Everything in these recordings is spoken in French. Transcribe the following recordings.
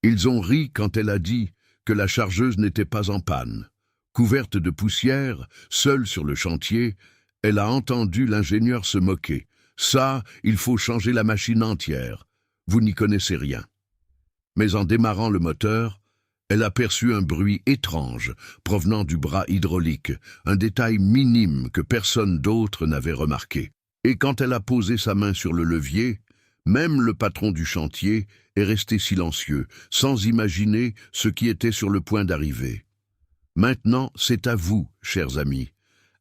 Ils ont ri quand elle a dit que la chargeuse n'était pas en panne. Couverte de poussière, seule sur le chantier, elle a entendu l'ingénieur se moquer. « Ça, il faut changer la machine entière. Vous n'y connaissez rien. » Mais en démarrant le moteur, elle a perçu un bruit étrange provenant du bras hydraulique, un détail minime que personne d'autre n'avait remarqué. Et quand elle a posé sa main sur le levier, même le patron du chantier est resté silencieux, sans imaginer ce qui était sur le point d'arriver. Maintenant, c'est à vous, chers amis.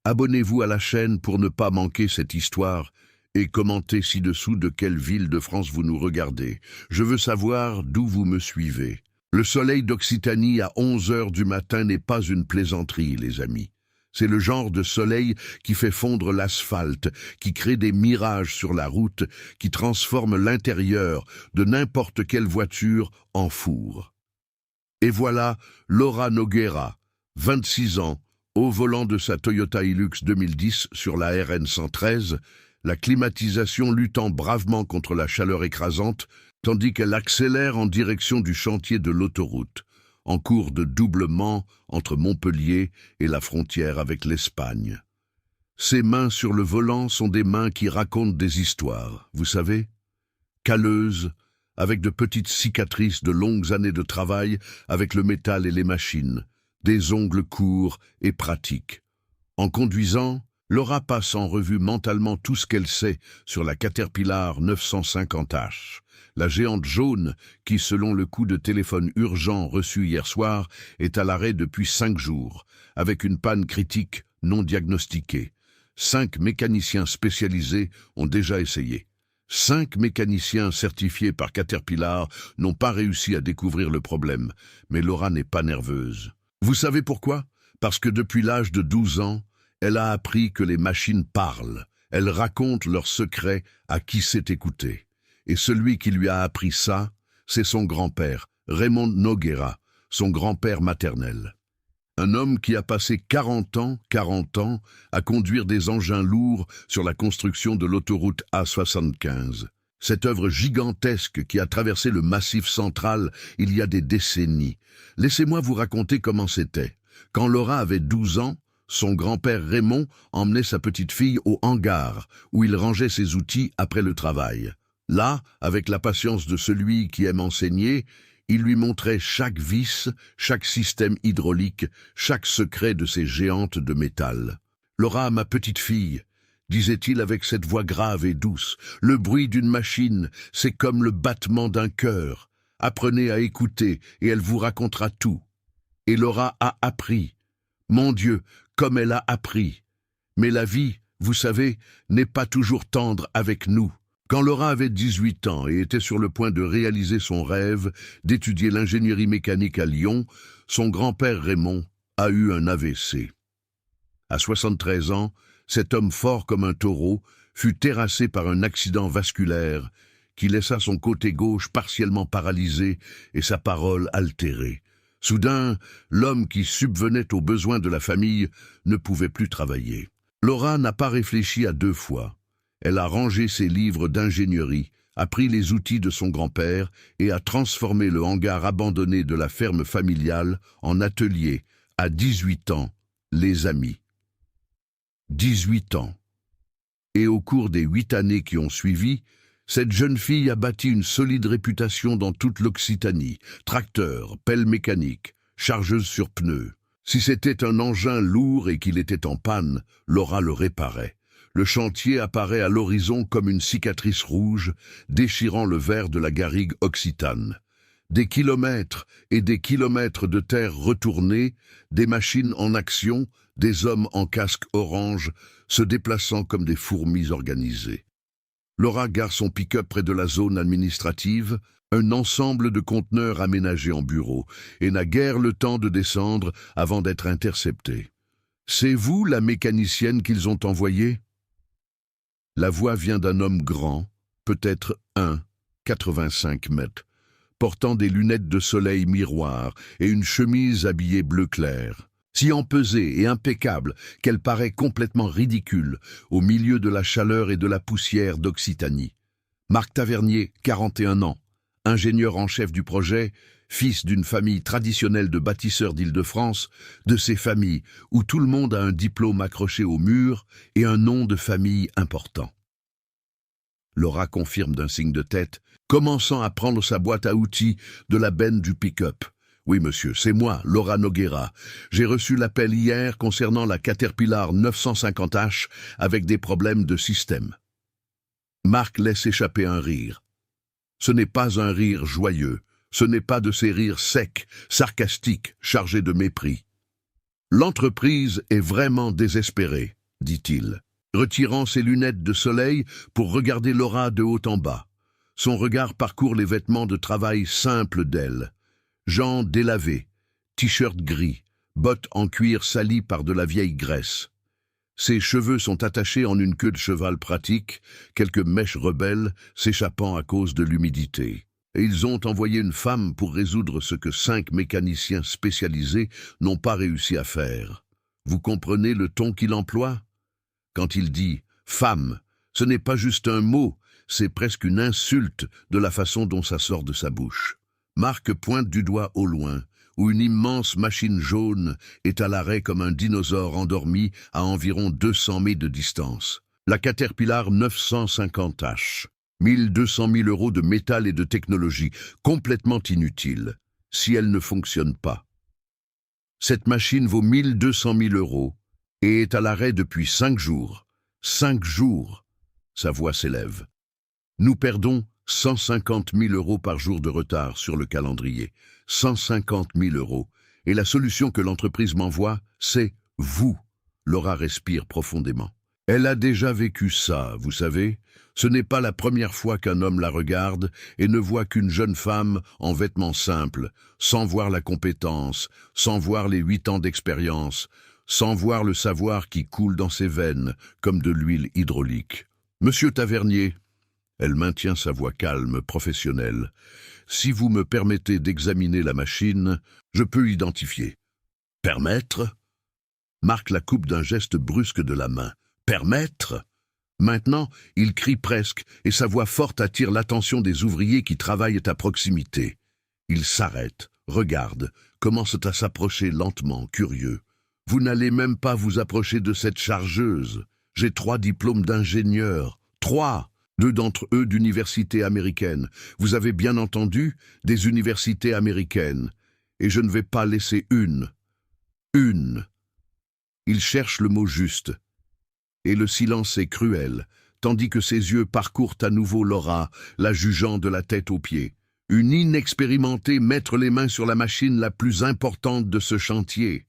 Abonnez-vous à la chaîne pour ne pas manquer cette histoire et commentez ci-dessous de quelle ville de France vous nous regardez. Je veux savoir d'où vous me suivez. Le soleil d'Occitanie à 11 heures du matin n'est pas une plaisanterie, les amis. C'est le genre de soleil qui fait fondre l'asphalte, qui crée des mirages sur la route, qui transforme l'intérieur de n'importe quelle voiture en four. Et voilà Laura Nogueira, 26 ans, au volant de sa Toyota Hilux 2010 sur la RN 113, la climatisation luttant bravement contre la chaleur écrasante, tandis qu'elle accélère en direction du chantier de l'autoroute, en cours de doublement entre Montpellier et la frontière avec l'Espagne. Ses mains sur le volant sont des mains qui racontent des histoires, vous savez, calleuses, avec de petites cicatrices de longues années de travail avec le métal et les machines, des ongles courts et pratiques. En conduisant, Laura passe en revue mentalement tout ce qu'elle sait sur la Caterpillar 950H, la géante jaune qui, selon le coup de téléphone urgent reçu hier soir, est à l'arrêt depuis 5 jours, avec une panne critique non diagnostiquée. 5 mécaniciens spécialisés ont déjà essayé. 5 mécaniciens certifiés par Caterpillar n'ont pas réussi à découvrir le problème, mais Laura n'est pas nerveuse. Vous savez pourquoi? Parce que depuis l'âge de 12 ans, elle a appris que les machines parlent. Elles racontent leurs secrets à qui sait écouter. Et celui qui lui a appris ça, c'est son grand-père, Raymond Nogueira, son grand-père maternel. Un homme qui a passé 40 ans à conduire des engins lourds sur la construction de l'autoroute A75. Cette œuvre gigantesque qui a traversé le Massif central il y a des décennies. Laissez-moi vous raconter comment c'était. Quand Laura avait 12 ans, son grand-père Raymond emmenait sa petite fille au hangar, où il rangeait ses outils après le travail. Là, avec la patience de celui qui aime enseigner, il lui montrait chaque vis, chaque système hydraulique, chaque secret de ces géantes de métal. « Laura, ma petite fille, » disait-il avec cette voix grave et douce, « le bruit d'une machine, c'est comme le battement d'un cœur. Apprenez à écouter et elle vous racontera tout. » Et Laura a appris. Mon Dieu, comme elle a appris. Mais la vie, vous savez, n'est pas toujours tendre avec nous. Quand Laura avait 18 ans et était sur le point de réaliser son rêve d'étudier l'ingénierie mécanique à Lyon, son grand-père Raymond a eu un AVC. À 73 ans, cet homme fort comme un taureau fut terrassé par un accident vasculaire qui laissa son côté gauche partiellement paralysé et sa parole altérée. Soudain, l'homme qui subvenait aux besoins de la famille ne pouvait plus travailler. Laura n'a pas réfléchi à 2 fois. Elle a rangé ses livres d'ingénierie, a pris les outils de son grand-père et a transformé le hangar abandonné de la ferme familiale en atelier. À 18 ans, les amis. 18 ans. Et au cours des 8 années qui ont suivi, cette jeune fille a bâti une solide réputation dans toute l'Occitanie. Tracteur, pelle mécanique, chargeuse sur pneus. Si c'était un engin lourd et qu'il était en panne, Laura le réparait. Le chantier apparaît à l'horizon comme une cicatrice rouge, déchirant le verre de la garrigue occitane. Des kilomètres et des kilomètres de terre retournée, des machines en action, des hommes en casque orange, se déplaçant comme des fourmis organisées. Laura gare son pick-up près de la zone administrative, un ensemble de conteneurs aménagés en bureau, et n'a guère le temps de descendre avant d'être interceptée. « C'est vous la mécanicienne qu'ils ont envoyée ?» La voix vient d'un homme grand, peut-être 1,85 m, portant des lunettes de soleil miroir et une chemise habillée bleu clair, si empesée et impeccable qu'elle paraît complètement ridicule au milieu de la chaleur et de la poussière d'Occitanie. Marc Tavernier, 41 ans, ingénieur en chef du projet, fils d'une famille traditionnelle de bâtisseurs d'Île-de-France, de ces familles où tout le monde a un diplôme accroché au mur et un nom de famille important. Laura confirme d'un signe de tête, commençant à prendre sa boîte à outils de la benne du pick-up. « Oui, monsieur, c'est moi, Laura Noguera. J'ai reçu l'appel hier concernant la Caterpillar 950H avec des problèmes de système. » Marc laisse échapper un rire. Ce n'est pas un rire joyeux, ce n'est pas de ces rires secs, sarcastiques, chargés de mépris. « L'entreprise est vraiment désespérée, dit-il, retirant ses lunettes de soleil pour regarder Laura de haut en bas. Son regard parcourt les vêtements de travail simples d'elle. Jeans délavés, t-shirt gris, bottes en cuir salies par de la vieille graisse. Ses cheveux sont attachés en une queue de cheval pratique, quelques mèches rebelles s'échappant à cause de l'humidité. Et ils ont envoyé une femme pour résoudre ce que 5 mécaniciens spécialisés n'ont pas réussi à faire. Vous comprenez le ton qu'il emploie? Quand il dit « femme », ce n'est pas juste un mot, c'est presque une insulte de la façon dont ça sort de sa bouche. Marc pointe du doigt au loin, où une immense machine jaune est à l'arrêt comme un dinosaure endormi à environ 200 mètres de distance. La Caterpillar 950H. 1200 000 € de métal et de technologie, complètement inutile, si elle ne fonctionne pas. Cette machine vaut 1200 000 € et est à l'arrêt depuis 5 jours. 5 jours, sa voix s'élève. Nous perdons 150 000 € par jour de retard sur le calendrier. 150 000 €. Et la solution que l'entreprise m'envoie, c'est vous. Laura respire profondément. Elle a déjà vécu ça, vous savez. Ce n'est pas la première fois qu'un homme la regarde et ne voit qu'une jeune femme en vêtements simples, sans voir la compétence, sans voir les 8 ans d'expérience, sans voir le savoir qui coule dans ses veines, comme de l'huile hydraulique. Monsieur Tavernier, elle maintient sa voix calme, professionnelle. Si vous me permettez d'examiner la machine, je peux identifier. Permettre? Marc la coupe d'un geste brusque de la main. Permettre? Maintenant, il crie presque, et sa voix forte attire l'attention des ouvriers qui travaillent à proximité. Ils s'arrêtent, regardent, commencent à s'approcher lentement, curieux. Vous n'allez même pas vous approcher de cette chargeuse. J'ai 3 diplômes d'ingénieur. 3! 2 d'entre eux d'universités américaines. Vous avez bien entendu, des universités américaines. Et je ne vais pas laisser une. Une. Il cherche le mot juste. Et le silence est cruel, tandis que ses yeux parcourent à nouveau Laura, la jugeant de la tête aux pieds. Une inexpérimentée mettre les mains sur la machine la plus importante de ce chantier.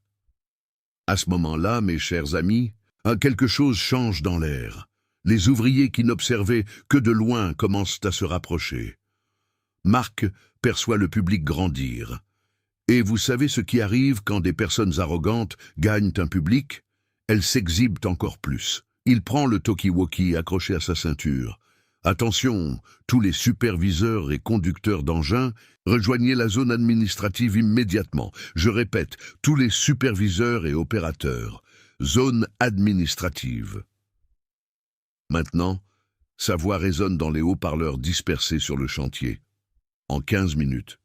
À ce moment-là, mes chers amis, quelque chose change dans l'air. Les ouvriers qui n'observaient que de loin commencent à se rapprocher. Marc perçoit le public grandir. Et vous savez ce qui arrive quand des personnes arrogantes gagnent un public? Elles s'exhibent encore plus. Il prend le talkie-walkie accroché à sa ceinture. Attention, tous les superviseurs et conducteurs d'engins, rejoignez la zone administrative immédiatement. Je répète, tous les superviseurs et opérateurs. Zone administrative. Maintenant, sa voix résonne dans les haut-parleurs dispersés sur le chantier. En 15 minutes.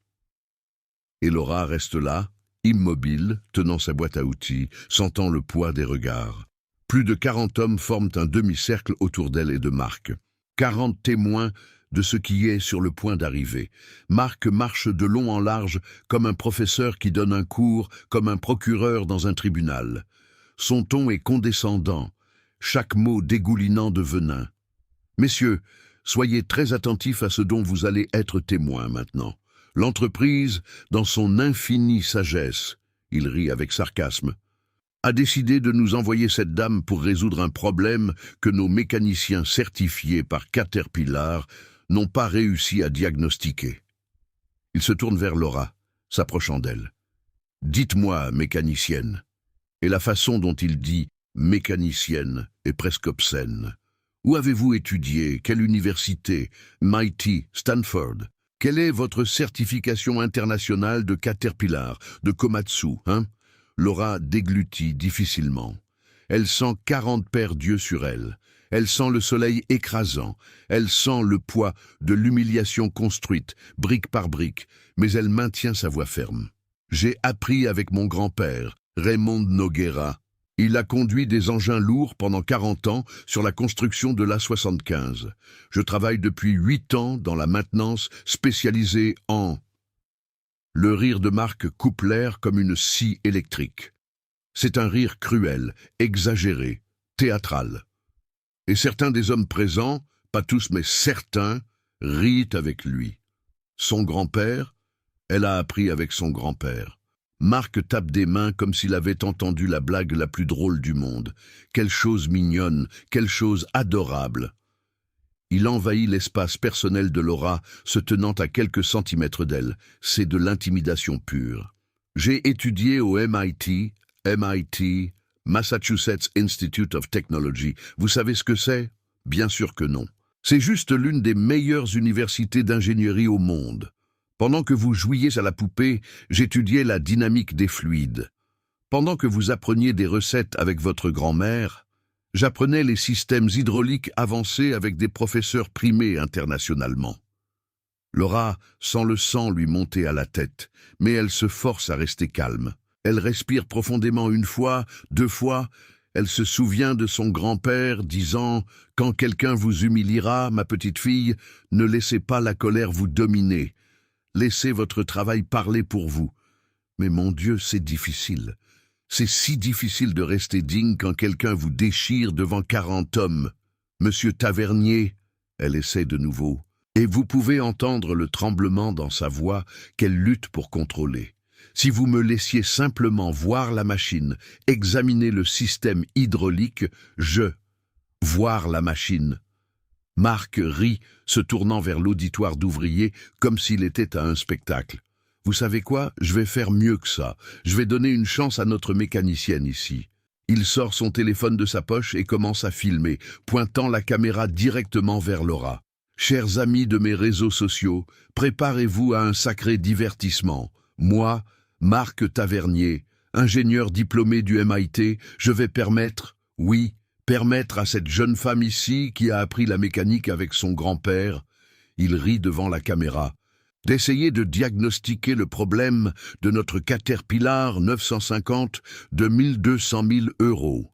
Et Laura reste là, immobile, tenant sa boîte à outils, sentant le poids des regards. Plus de 40 hommes forment un demi-cercle autour d'elle et de Marc. 40 témoins de ce qui est sur le point d'arriver. Marc marche de long en large comme un professeur qui donne un cours, comme un procureur dans un tribunal. Son ton est condescendant, chaque mot dégoulinant de venin. Messieurs, soyez très attentifs à ce dont vous allez être témoins maintenant. L'entreprise, dans son infinie sagesse, il rit avec sarcasme, a décidé de nous envoyer cette dame pour résoudre un problème que nos mécaniciens certifiés par Caterpillar n'ont pas réussi à diagnostiquer. Il se tourne vers Laura, s'approchant d'elle. « Dites-moi, mécanicienne. » Et la façon dont il dit « mécanicienne » est presque obscène. Où avez-vous étudié? Quelle université? MIT, Stanford? Quelle est votre certification internationale de Caterpillar, de Komatsu, hein? Laura déglutit difficilement. Elle sent 40 paires d'yeux sur elle. Elle sent le soleil écrasant, elle sent le poids de l'humiliation construite, brique par brique, mais elle maintient sa voix ferme. J'ai appris avec mon grand-père, Raymond Noguera. Il a conduit des engins lourds pendant 40 ans sur la construction de l'A75. Je travaille depuis 8 ans dans la maintenance spécialisée en... Le rire de Marc coupe l'air comme une scie électrique. C'est un rire cruel, exagéré, théâtral. Et certains des hommes présents, pas tous mais certains, rient avec lui. Son grand-père, elle a appris avec son grand-père. Marc tape des mains comme s'il avait entendu la blague la plus drôle du monde. Quelle chose mignonne, quelle chose adorable. Il envahit l'espace personnel de Laura, se tenant à quelques centimètres d'elle. C'est de l'intimidation pure. J'ai étudié au MIT, Massachusetts Institute of Technology. Vous savez ce que c'est? Bien sûr que non. C'est juste l'une des meilleures universités d'ingénierie au monde. Pendant que vous jouiez à la poupée, j'étudiais la dynamique des fluides. Pendant que vous appreniez des recettes avec votre grand-mère, j'apprenais les systèmes hydrauliques avancés avec des professeurs primés internationalement. Laura sent le sang lui monter à la tête, mais elle se force à rester calme. Elle respire profondément une fois, 2 fois. Elle se souvient de son grand-père disant « Quand quelqu'un vous humiliera, ma petite fille, ne laissez pas la colère vous dominer. Laissez votre travail parler pour vous. » Mais mon Dieu, c'est difficile. C'est si difficile de rester digne quand quelqu'un vous déchire devant 40 hommes. Monsieur Tavernier, elle essaie de nouveau, et vous pouvez entendre le tremblement dans sa voix qu'elle lutte pour contrôler. Si vous me laissiez simplement voir la machine, examiner le système hydraulique, voir la machine. Marc rit, se tournant vers l'auditoire d'ouvriers comme s'il était à un spectacle. Vous savez quoi? Je vais faire mieux que ça. Je vais donner une chance à notre mécanicienne ici. Il sort son téléphone de sa poche et commence à filmer, pointant la caméra directement vers Laura. Chers amis de mes réseaux sociaux, préparez-vous à un sacré divertissement. Moi, Marc Tavernier, ingénieur diplômé du MIT, je vais permettre à cette jeune femme ici qui a appris la mécanique avec son grand-père, il rit devant la caméra, d'essayer de diagnostiquer le problème de notre Caterpillar 950 de 1200 000 €.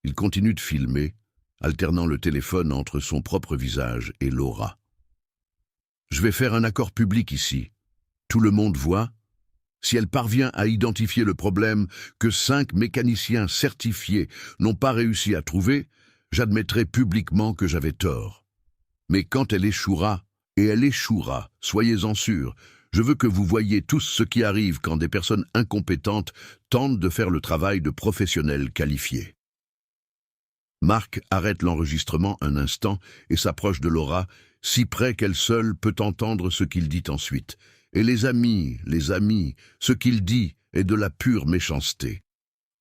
Il continue de filmer, alternant le téléphone entre son propre visage et Laura. Je vais faire un accord public ici. Tout le monde voit. Si elle parvient à identifier le problème que 5 mécaniciens certifiés n'ont pas réussi à trouver, j'admettrai publiquement que j'avais tort. Mais quand elle échouera, et elle échouera, soyez-en sûrs, je veux que vous voyiez tous ce qui arrive quand des personnes incompétentes tentent de faire le travail de professionnels qualifiés. Marc arrête l'enregistrement un instant et s'approche de Laura, si près qu'elle seule peut entendre ce qu'il dit ensuite. Et les amis, ce qu'il dit est de la pure méchanceté.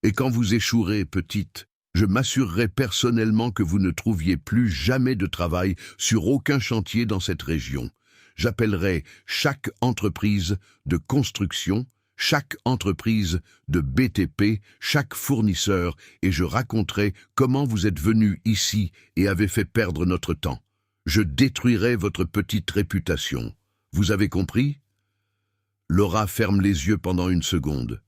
Et quand vous échouerez, petite, je m'assurerai personnellement que vous ne trouviez plus jamais de travail sur aucun chantier dans cette région. J'appellerai chaque entreprise de construction, chaque entreprise de BTP, chaque fournisseur, et je raconterai comment vous êtes venu ici et avez fait perdre notre temps. Je détruirai votre petite réputation. Vous avez compris? Laura ferme les yeux pendant une seconde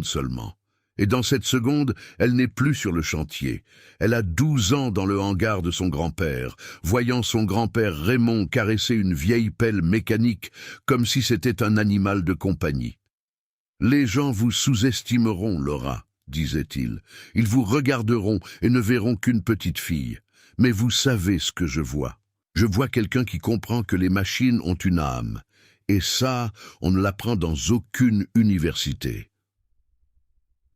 seulement. Et dans cette seconde, elle n'est plus sur le chantier. Elle a 12 ans dans le hangar de son grand-père, voyant son grand-père Raymond caresser une vieille pelle mécanique comme si c'était un animal de compagnie. « Les gens vous sous-estimeront, Laura, » disait-il. « Ils vous regarderont et ne verront qu'une petite fille. Mais vous savez ce que je vois. Je vois quelqu'un qui comprend que les machines ont une âme. Et ça, on ne l'apprend dans aucune université. »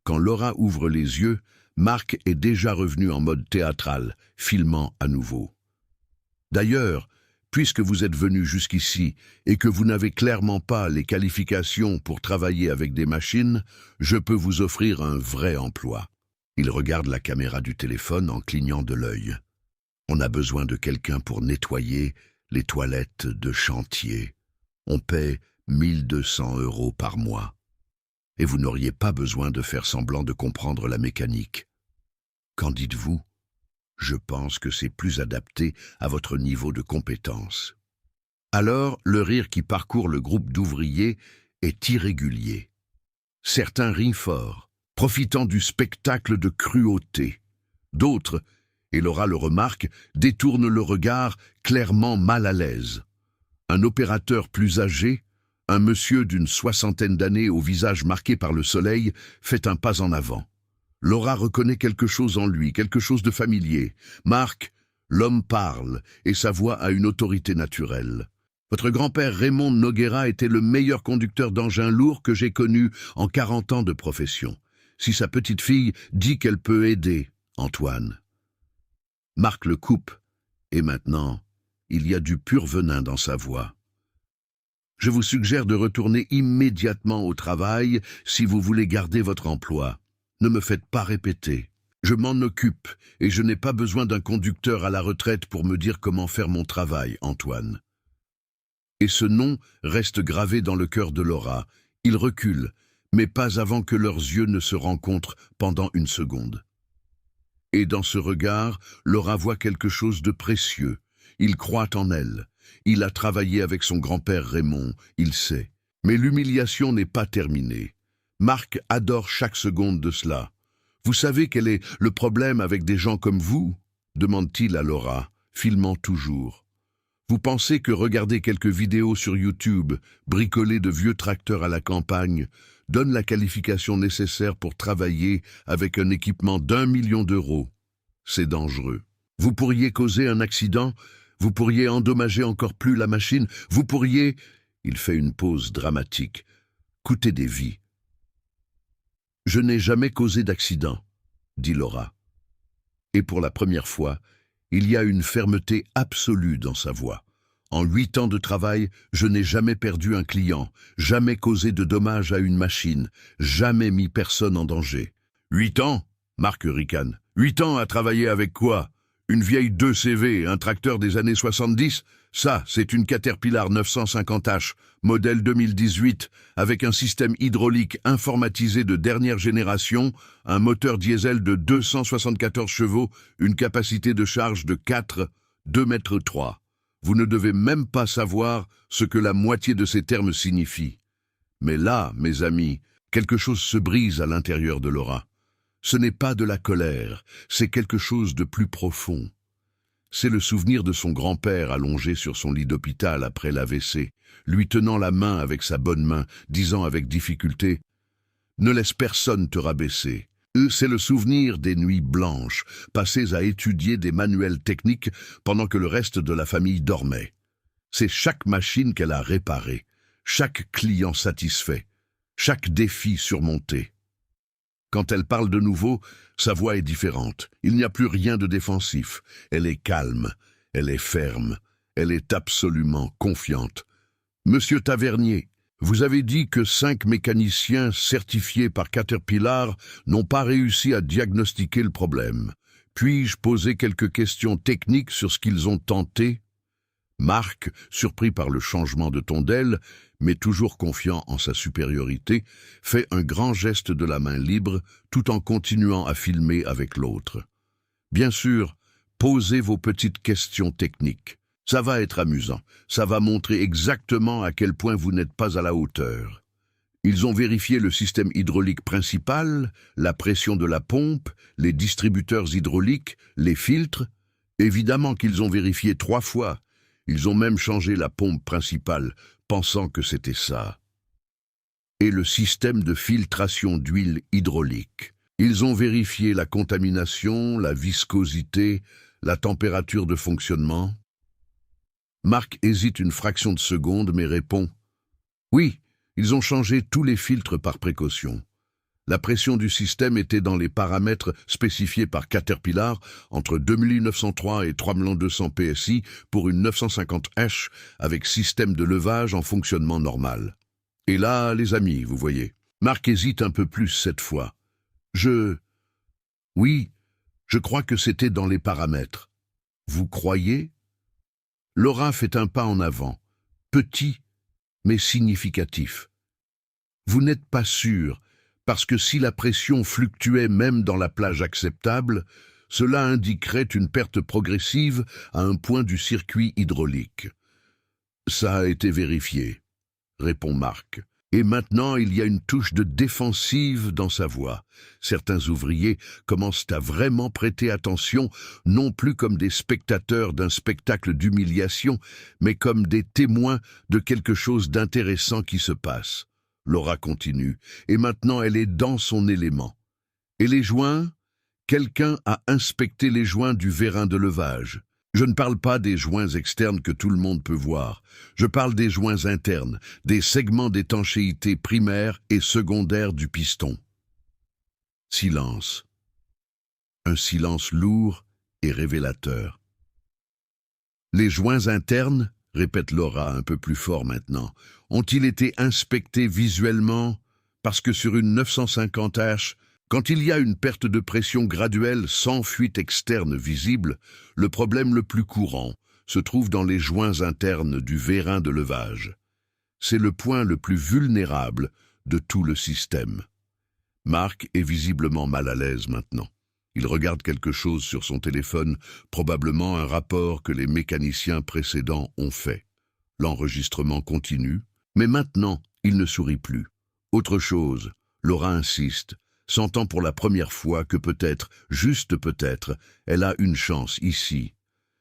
Quand Laura ouvre les yeux, Marc est déjà revenu en mode théâtral, filmant à nouveau. D'ailleurs, puisque vous êtes venu jusqu'ici et que vous n'avez clairement pas les qualifications pour travailler avec des machines, je peux vous offrir un vrai emploi. Il regarde la caméra du téléphone en clignant de l'œil. On a besoin de quelqu'un pour nettoyer les toilettes de chantier. On paie 1200 € par mois. Et vous n'auriez pas besoin de faire semblant de comprendre la mécanique. Qu'en dites-vous? Je pense que c'est plus adapté à votre niveau de compétence. Alors, le rire qui parcourt le groupe d'ouvriers est irrégulier. Certains rient fort, profitant du spectacle de cruauté. D'autres, et Laura le remarque, détournent le regard, clairement mal à l'aise. Un opérateur plus âgé, un monsieur d'une 60aine d'années au visage marqué par le soleil, fait un pas en avant. Laura reconnaît quelque chose en lui, quelque chose de familier. Marc, l'homme parle, et sa voix a une autorité naturelle. Votre grand-père Raymond Noguera était le meilleur conducteur d'engins lourds que j'ai connu en 40 ans de profession. Si sa petite fille dit qu'elle peut aider, Antoine. Marc le coupe, et maintenant, il y a du pur venin dans sa voix. Je vous suggère de retourner immédiatement au travail si vous voulez garder votre emploi. Ne me faites pas répéter. Je m'en occupe, et je n'ai pas besoin d'un conducteur à la retraite pour me dire comment faire mon travail, Antoine. Et ce nom reste gravé dans le cœur de Laura. Il recule, mais pas avant que leurs yeux ne se rencontrent pendant une seconde. Et dans ce regard, Laura voit quelque chose de précieux. Il croit en elle. Il a travaillé avec son grand-père Raymond, il sait. Mais l'humiliation n'est pas terminée. Marc adore chaque seconde de cela. Vous savez quel est le problème avec des gens comme vous ? Demande-t-il à Laura, filmant toujours. Vous pensez que regarder quelques vidéos sur YouTube, bricoler de vieux tracteurs à la campagne, donne la qualification nécessaire pour travailler avec un équipement d'1 million d'euros. C'est dangereux. Vous pourriez causer un accident, vous pourriez endommager encore plus la machine, vous pourriez... Il fait une pause dramatique. Coûter des vies. Je n'ai jamais causé d'accident, dit Laura. Et pour la première fois, il y a une fermeté absolue dans sa voix. En 8 ans de travail, je n'ai jamais perdu un client, jamais causé de dommages à une machine, jamais mis personne en danger. 8 ans ? Marc ricane. 8 ans à travailler avec quoi ? Une vieille 2CV, un tracteur des années 70 ? Ça, c'est une Caterpillar 950H, modèle 2018, avec un système hydraulique informatisé de dernière génération, un moteur diesel de 274 chevaux, une capacité de charge de 2,3 mètres. Vous ne devez même pas savoir ce que la moitié de ces termes signifient. Mais là, mes amis, quelque chose se brise à l'intérieur de Laura. Ce n'est pas de la colère, c'est quelque chose de plus profond. C'est le souvenir de son grand-père allongé sur son lit d'hôpital après l'AVC, lui tenant la main avec sa bonne main, disant avec difficulté « Ne laisse personne te rabaisser ». C'est le souvenir des nuits blanches, passées à étudier des manuels techniques pendant que le reste de la famille dormait. C'est chaque machine qu'elle a réparée, chaque client satisfait, chaque défi surmonté. Quand elle parle de nouveau, sa voix est différente. Il n'y a plus rien de défensif. Elle est calme, elle est ferme, elle est absolument confiante. Monsieur Tavernier, vous avez dit que 5 mécaniciens certifiés par Caterpillar n'ont pas réussi à diagnostiquer le problème. Puis-je poser quelques questions techniques sur ce qu'ils ont tenté ? Marc, surpris par le changement de ton d'elle, mais toujours confiant en sa supériorité, fait un grand geste de la main libre tout en continuant à filmer avec l'autre. Bien sûr, posez vos petites questions techniques. Ça va être amusant, ça va montrer exactement à quel point vous n'êtes pas à la hauteur. Ils ont vérifié le système hydraulique principal, la pression de la pompe, les distributeurs hydrauliques, les filtres. Évidemment qu'ils ont vérifié 3 fois. Ils ont même changé la pompe principale, pensant que c'était ça. Et le système de filtration d'huile hydraulique. Ils ont vérifié la contamination, la viscosité, la température de fonctionnement. Marc hésite une fraction de seconde, mais répond « Oui, ils ont changé tous les filtres par précaution. La pression du système était dans les paramètres spécifiés par Caterpillar entre 2903 et 3200 PSI pour une 950H avec système de levage en fonctionnement normal. Et là, les amis, vous voyez. Marc hésite un peu plus cette fois. Oui, je crois que c'était dans les paramètres. Vous croyez ? Laura fait un pas en avant, petit mais significatif. Vous n'êtes pas sûr, parce que si la pression fluctuait même dans la plage acceptable, Cela indiquerait une perte progressive à un point du circuit hydraulique. Ça a été vérifié, répond Marc. Et maintenant, il y a une touche de défensive dans sa voix. Certains ouvriers commencent à vraiment prêter attention, non plus comme des spectateurs d'un spectacle d'humiliation, mais comme des témoins de quelque chose d'intéressant qui se passe. Laura continue, et maintenant elle est dans son élément. Et les joints? Quelqu'un a inspecté les joints du vérin de levage. Je ne parle pas des joints externes que tout le monde peut voir. Je parle des joints internes, des segments d'étanchéité primaire et secondaire du piston. Silence. Un silence lourd et révélateur. Les joints internes, répète Laura un peu plus fort maintenant, ont-ils été inspectés visuellement? Parce que sur une 950H, quand il y a une perte de pression graduelle sans fuite externe visible, le problème le plus courant se trouve dans les joints internes du vérin de levage. C'est le point le plus vulnérable de tout le système. Marc est visiblement mal à l'aise maintenant. Il regarde quelque chose sur son téléphone, probablement un rapport que les mécaniciens précédents ont fait. L'enregistrement continue, mais maintenant, il ne sourit plus. Autre chose, Laura insiste, sentant pour la première fois que peut-être, juste peut-être, elle a une chance ici.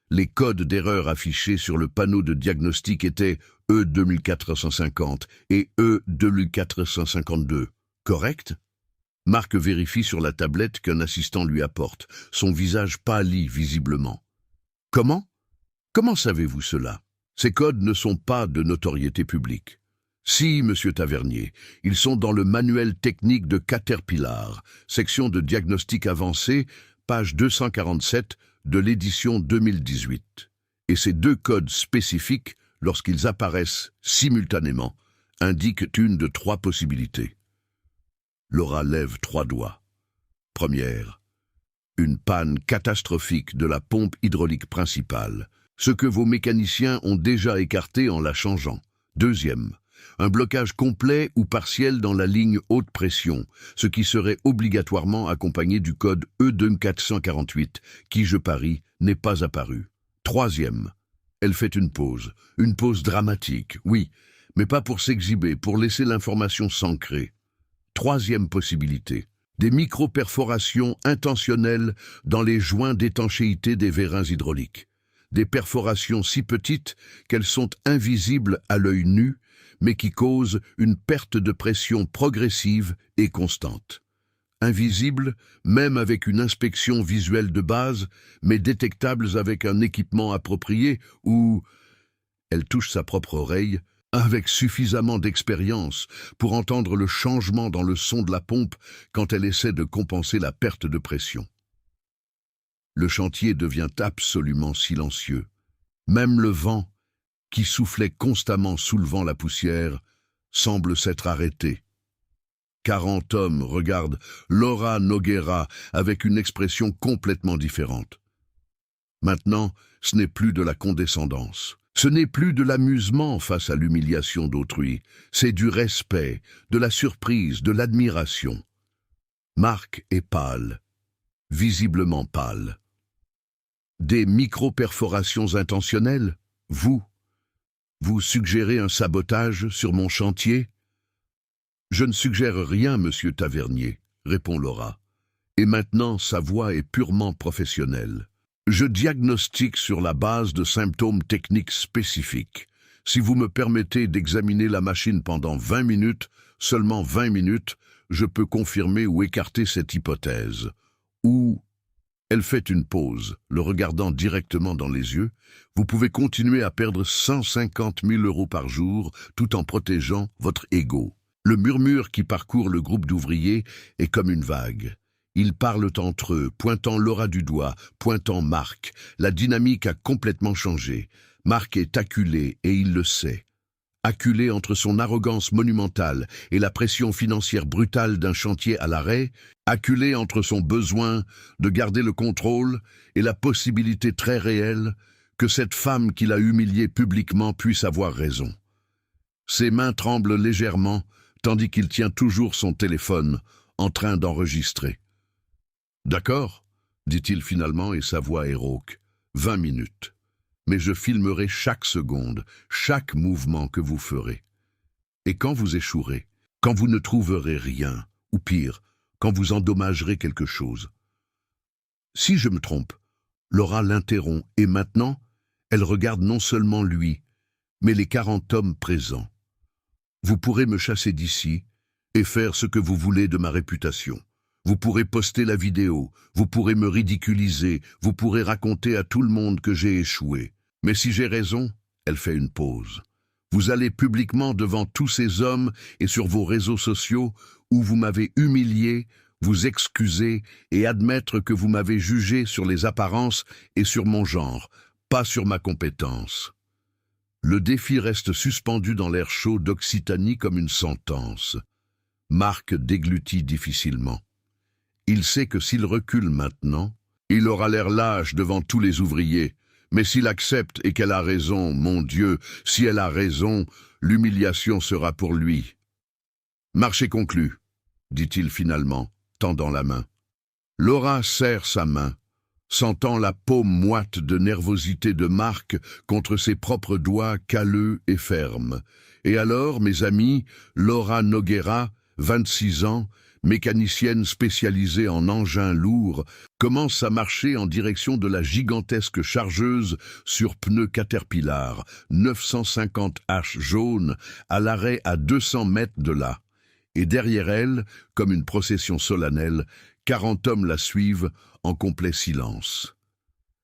Les codes d'erreur affichés sur le panneau de diagnostic étaient E2450 et E2452. Correct? Marc vérifie sur la tablette qu'un assistant lui apporte. Son visage pâlit visiblement. Comment? Comment savez-vous cela? Ces codes ne sont pas de notoriété publique. Si, monsieur Tavernier, ils sont dans le manuel technique de Caterpillar, section de diagnostic avancé, page 247 de l'édition 2018. Et ces deux codes spécifiques, lorsqu'ils apparaissent simultanément, indiquent une de trois possibilités. Laura lève 3 doigts. Première, une panne catastrophique de la pompe hydraulique principale, ce que vos mécaniciens ont déjà écarté en la changeant. Deuxième, un blocage complet ou partiel dans la ligne haute pression, ce qui serait obligatoirement accompagné du code E2448, qui, je parie, n'est pas apparu. Troisième, elle fait une pause dramatique, oui, mais pas pour s'exhiber, pour laisser l'information s'ancrer. Troisième possibilité, des micro-perforations intentionnelles dans les joints d'étanchéité des vérins hydrauliques. Des perforations si petites qu'elles sont invisibles à l'œil nu, mais qui causent une perte de pression progressive et constante. Invisibles, même avec une inspection visuelle de base, mais détectables avec un équipement approprié ou... Elle touche sa propre oreille, avec suffisamment d'expérience pour entendre le changement dans le son de la pompe quand elle essaie de compenser la perte de pression. Le chantier devient absolument silencieux. Même le vent, qui soufflait constamment soulevant la poussière, semble s'être arrêté. 40 hommes regardent Laura Nogueira avec une expression complètement différente. Maintenant, ce n'est plus de la condescendance. Ce n'est plus de l'amusement face à l'humiliation d'autrui. C'est du respect, de la surprise, de l'admiration. Marc est pâle, visiblement pâle. Des micro-perforations intentionnelles? Vous suggérez un sabotage sur mon chantier? Je ne suggère rien, monsieur Tavernier, répond Laura. Et maintenant, sa voix est purement professionnelle. Je diagnostique sur la base de symptômes techniques spécifiques. Si vous me permettez d'examiner la machine pendant 20 minutes, seulement 20 minutes, je peux confirmer ou écarter cette hypothèse. Ou... Elle fait une pause, le regardant directement dans les yeux. Vous pouvez continuer à perdre 150 000 € par jour tout en protégeant votre ego. Le murmure qui parcourt le groupe d'ouvriers est comme une vague. Ils parlent entre eux, pointant Laura du doigt, pointant Marc. La dynamique a complètement changé. Marc est acculé et il le sait. Acculé entre son arrogance monumentale et la pression financière brutale d'un chantier à l'arrêt, acculé entre son besoin de garder le contrôle et la possibilité très réelle que cette femme qu'il a humiliée publiquement puisse avoir raison. Ses mains tremblent légèrement, tandis qu'il tient toujours son téléphone, en train d'enregistrer. « D'accord, dit-il finalement, et sa voix est rauque. 20 minutes. Mais je filmerai chaque seconde, chaque mouvement que vous ferez. Et quand vous échouerez, quand vous ne trouverez rien, ou pire, quand vous endommagerez quelque chose. Si je me trompe, Laura l'interrompt, et maintenant, elle regarde non seulement lui, mais les 40 hommes présents. Vous pourrez me chasser d'ici et faire ce que vous voulez de ma réputation. Vous pourrez poster la vidéo, vous pourrez me ridiculiser, vous pourrez raconter à tout le monde que j'ai échoué. Mais si j'ai raison, elle fait une pause. Vous allez publiquement devant tous ces hommes et sur vos réseaux sociaux où vous m'avez humilié, vous excuser et admettre que vous m'avez jugé sur les apparences et sur mon genre, pas sur ma compétence. Le défi reste suspendu dans l'air chaud d'Occitanie comme une sentence. Marc déglutit difficilement. Il sait que s'il recule maintenant, il aura l'air lâche devant tous les ouvriers. Mais s'il accepte et qu'elle a raison, mon Dieu, si elle a raison, l'humiliation sera pour lui. Marché conclu, dit-il finalement, tendant la main. Laura serre sa main, sentant la paume moite de nervosité de Marc contre ses propres doigts calleux et fermes. Et alors, mes amis, Laura Noguera, 26 ans, mécanicienne spécialisée en engins lourds, commence à marcher en direction de la gigantesque chargeuse sur pneus Caterpillar, 950H jaune, à l'arrêt à 200 mètres de là. Et derrière elle, comme une procession solennelle, 40 hommes la suivent en complet silence.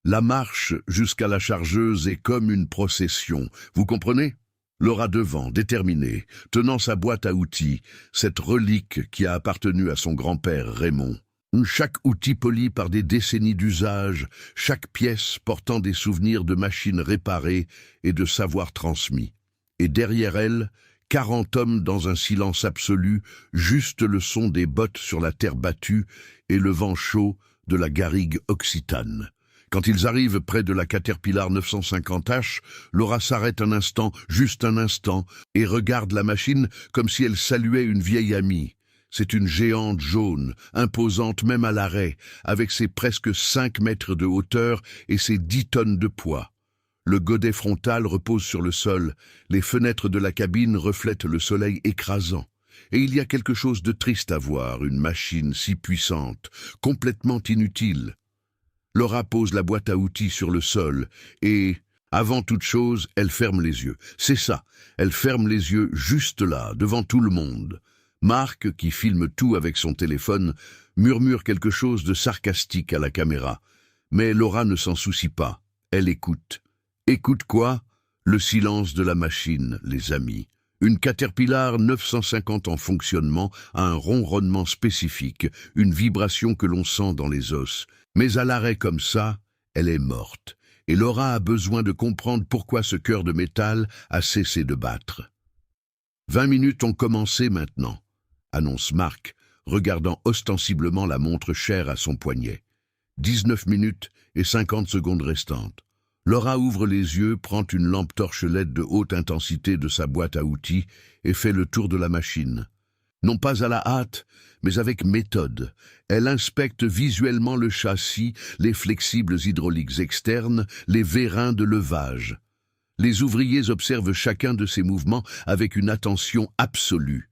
La marche jusqu'à la chargeuse est comme une procession, vous comprenez ? Laura devant, déterminée, tenant sa boîte à outils, cette relique qui a appartenu à son grand-père Raymond. Chaque outil poli par des décennies d'usage, chaque pièce portant des souvenirs de machines réparées et de savoirs transmis. Et derrière elle, 40 hommes dans un silence absolu, juste le son des bottes sur la terre battue et le vent chaud de la garrigue occitane. Quand ils arrivent près de la Caterpillar 950H, Laura s'arrête un instant, juste un instant, et regarde la machine comme si elle saluait une vieille amie. C'est une géante jaune, imposante même à l'arrêt, avec ses presque 5 mètres de hauteur et ses 10 tonnes de poids. Le godet frontal repose sur le sol, les fenêtres de la cabine reflètent le soleil écrasant. Et il y a quelque chose de triste à voir, une machine si puissante, complètement inutile. Laura pose la boîte à outils sur le sol et, avant toute chose, elle ferme les yeux. C'est ça, elle ferme les yeux juste là, devant tout le monde. Marc, qui filme tout avec son téléphone, murmure quelque chose de sarcastique à la caméra. Mais Laura ne s'en soucie pas. Elle écoute. Écoute quoi ? Le silence de la machine, les amis. Une Caterpillar 950 en fonctionnement a un ronronnement spécifique, une vibration que l'on sent dans les os. Mais à l'arrêt comme ça, elle est morte. Et Laura a besoin de comprendre pourquoi ce cœur de métal a cessé de battre. 20 minutes ont commencé maintenant, annonce Marc, regardant ostensiblement la montre chère à son poignet. 19 minutes et 50 secondes restantes. Laura ouvre les yeux, prend une lampe torche LED de haute intensité de sa boîte à outils et fait le tour de la machine. Non pas à la hâte, mais avec méthode. Elle inspecte visuellement le châssis, les flexibles hydrauliques externes, les vérins de levage. Les ouvriers observent chacun de ces mouvements avec une attention absolue.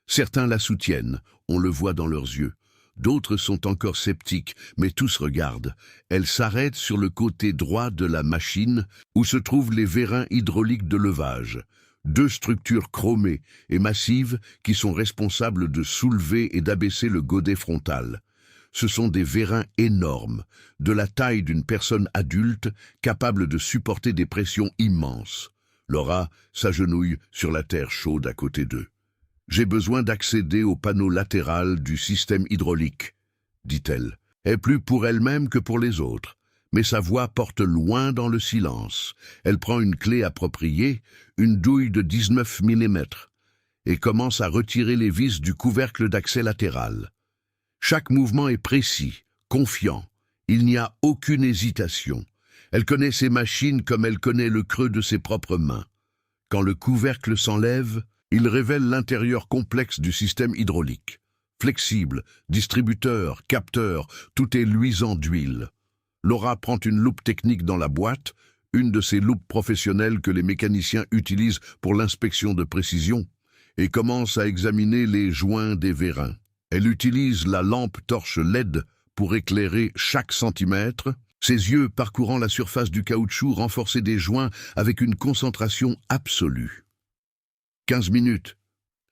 Certains la soutiennent, on le voit dans leurs yeux. D'autres sont encore sceptiques, mais tous regardent. Elle s'arrête sur le côté droit de la machine, où se trouvent les vérins hydrauliques de levage. 2 structures chromées et massives qui sont responsables de soulever et d'abaisser le godet frontal. Ce sont des vérins énormes, de la taille d'une personne adulte, capables de supporter des pressions immenses. Laura s'agenouille sur la terre chaude à côté d'eux. « J'ai besoin d'accéder au panneau latéral du système hydraulique, » dit-elle, et plus pour elle-même que pour les autres. Mais sa voix porte loin dans le silence. Elle prend une clé appropriée, une douille de 19 mm, et commence à retirer les vis du couvercle d'accès latéral. Chaque mouvement est précis, confiant. Il n'y a aucune hésitation. Elle connaît ses machines comme elle connaît le creux de ses propres mains. Quand le couvercle s'enlève, il révèle l'intérieur complexe du système hydraulique. flexible, distributeur, capteur, tout est luisant d'huile. Laura prend une loupe technique dans la boîte, une de ces loupes professionnelles que les mécaniciens utilisent pour l'inspection de précision, et commence à examiner les joints des vérins. Elle utilise la lampe torche LED pour éclairer chaque centimètre, ses yeux parcourant la surface du caoutchouc renforcé des joints avec une concentration absolue. 15 minutes,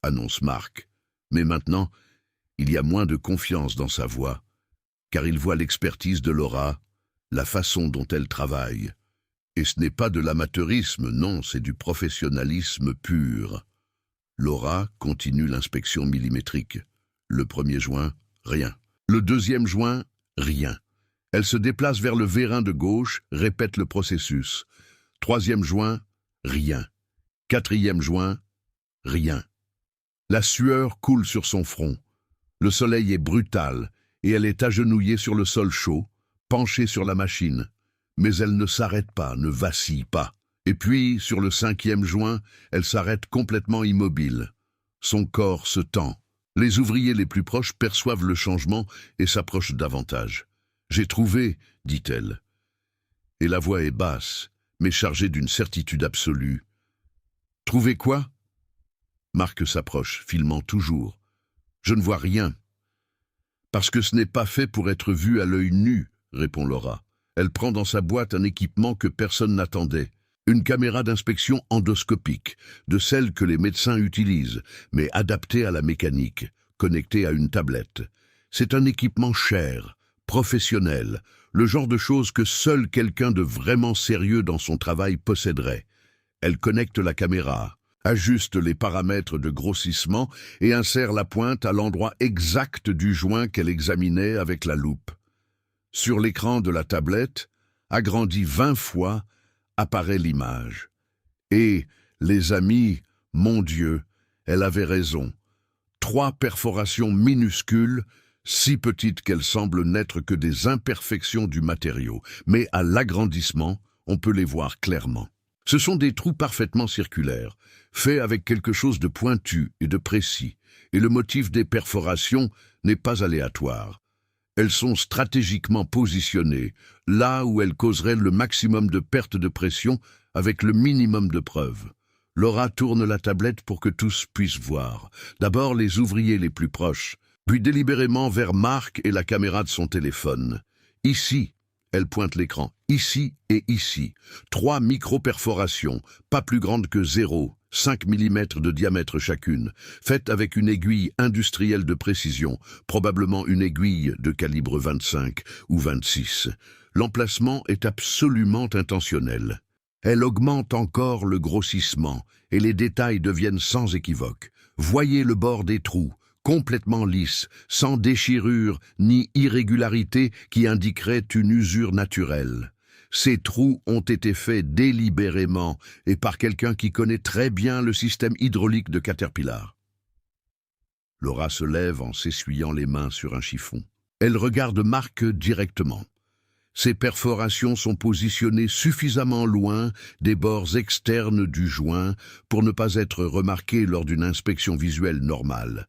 annonce Marc, mais maintenant, il y a moins de confiance dans sa voix, car il voit l'expertise de Laura, la façon dont elle travaille. Et ce n'est pas de l'amateurisme, non, c'est du professionnalisme pur. Laura continue l'inspection millimétrique. Le premier joint, rien. Le deuxième joint, rien. Elle se déplace vers le vérin de gauche, répète le processus. Troisième joint, rien. Quatrième joint, rien. La sueur coule sur son front. Le soleil est brutal et elle est agenouillée sur le sol chaud, penchée sur la machine. Mais elle ne s'arrête pas, ne vacille pas. Et puis, sur le cinquième joint, elle s'arrête complètement immobile. Son corps se tend. Les ouvriers les plus proches perçoivent le changement et s'approchent davantage. « J'ai trouvé », dit-elle. Et la voix est basse, mais chargée d'une certitude absolue. « Trouvé quoi ?» Marc s'approche, filmant toujours. « Je ne vois rien. »« Parce que ce n'est pas fait pour être vu à l'œil nu », répond Laura. Elle prend dans sa boîte un équipement que personne n'attendait. Une caméra d'inspection endoscopique, de celles que les médecins utilisent, mais adaptée à la mécanique, connectée à une tablette. C'est un équipement cher, professionnel, le genre de choses que seul quelqu'un de vraiment sérieux dans son travail posséderait. Elle connecte la caméra, ajuste les paramètres de grossissement et insère la pointe à l'endroit exact du joint qu'elle examinait avec la loupe. Sur l'écran de la tablette, agrandi 20 fois, apparaît l'image. Et, les amis, mon Dieu, elle avait raison. 3 perforations minuscules, si petites qu'elles semblent n'être que des imperfections du matériau, mais à l'agrandissement, on peut les voir clairement. Ce sont des trous parfaitement circulaires, faits avec quelque chose de pointu et de précis, et le motif des perforations n'est pas aléatoire. Elles sont stratégiquement positionnées, là où elles causeraient le maximum de perte de pression avec le minimum de preuves. Laura tourne la tablette pour que tous puissent voir. D'abord les ouvriers les plus proches, puis délibérément vers Marc et la caméra de son téléphone. Ici, elle pointe l'écran, ici et ici. 3 micro-perforations, pas plus grandes que 0,5 mm de diamètre chacune, faites avec une aiguille industrielle de précision, probablement une aiguille de calibre 25 ou 26. L'emplacement est absolument intentionnel. Elle augmente encore le grossissement et les détails deviennent sans équivoque. Voyez le bord des trous, complètement lisse, sans déchirure ni irrégularité qui indiquerait une usure naturelle. Ces trous ont été faits délibérément et par quelqu'un qui connaît très bien le système hydraulique de Caterpillar. Laura se lève en s'essuyant les mains sur un chiffon. Elle regarde Marc directement. Ces perforations sont positionnées suffisamment loin des bords externes du joint pour ne pas être remarquées lors d'une inspection visuelle normale.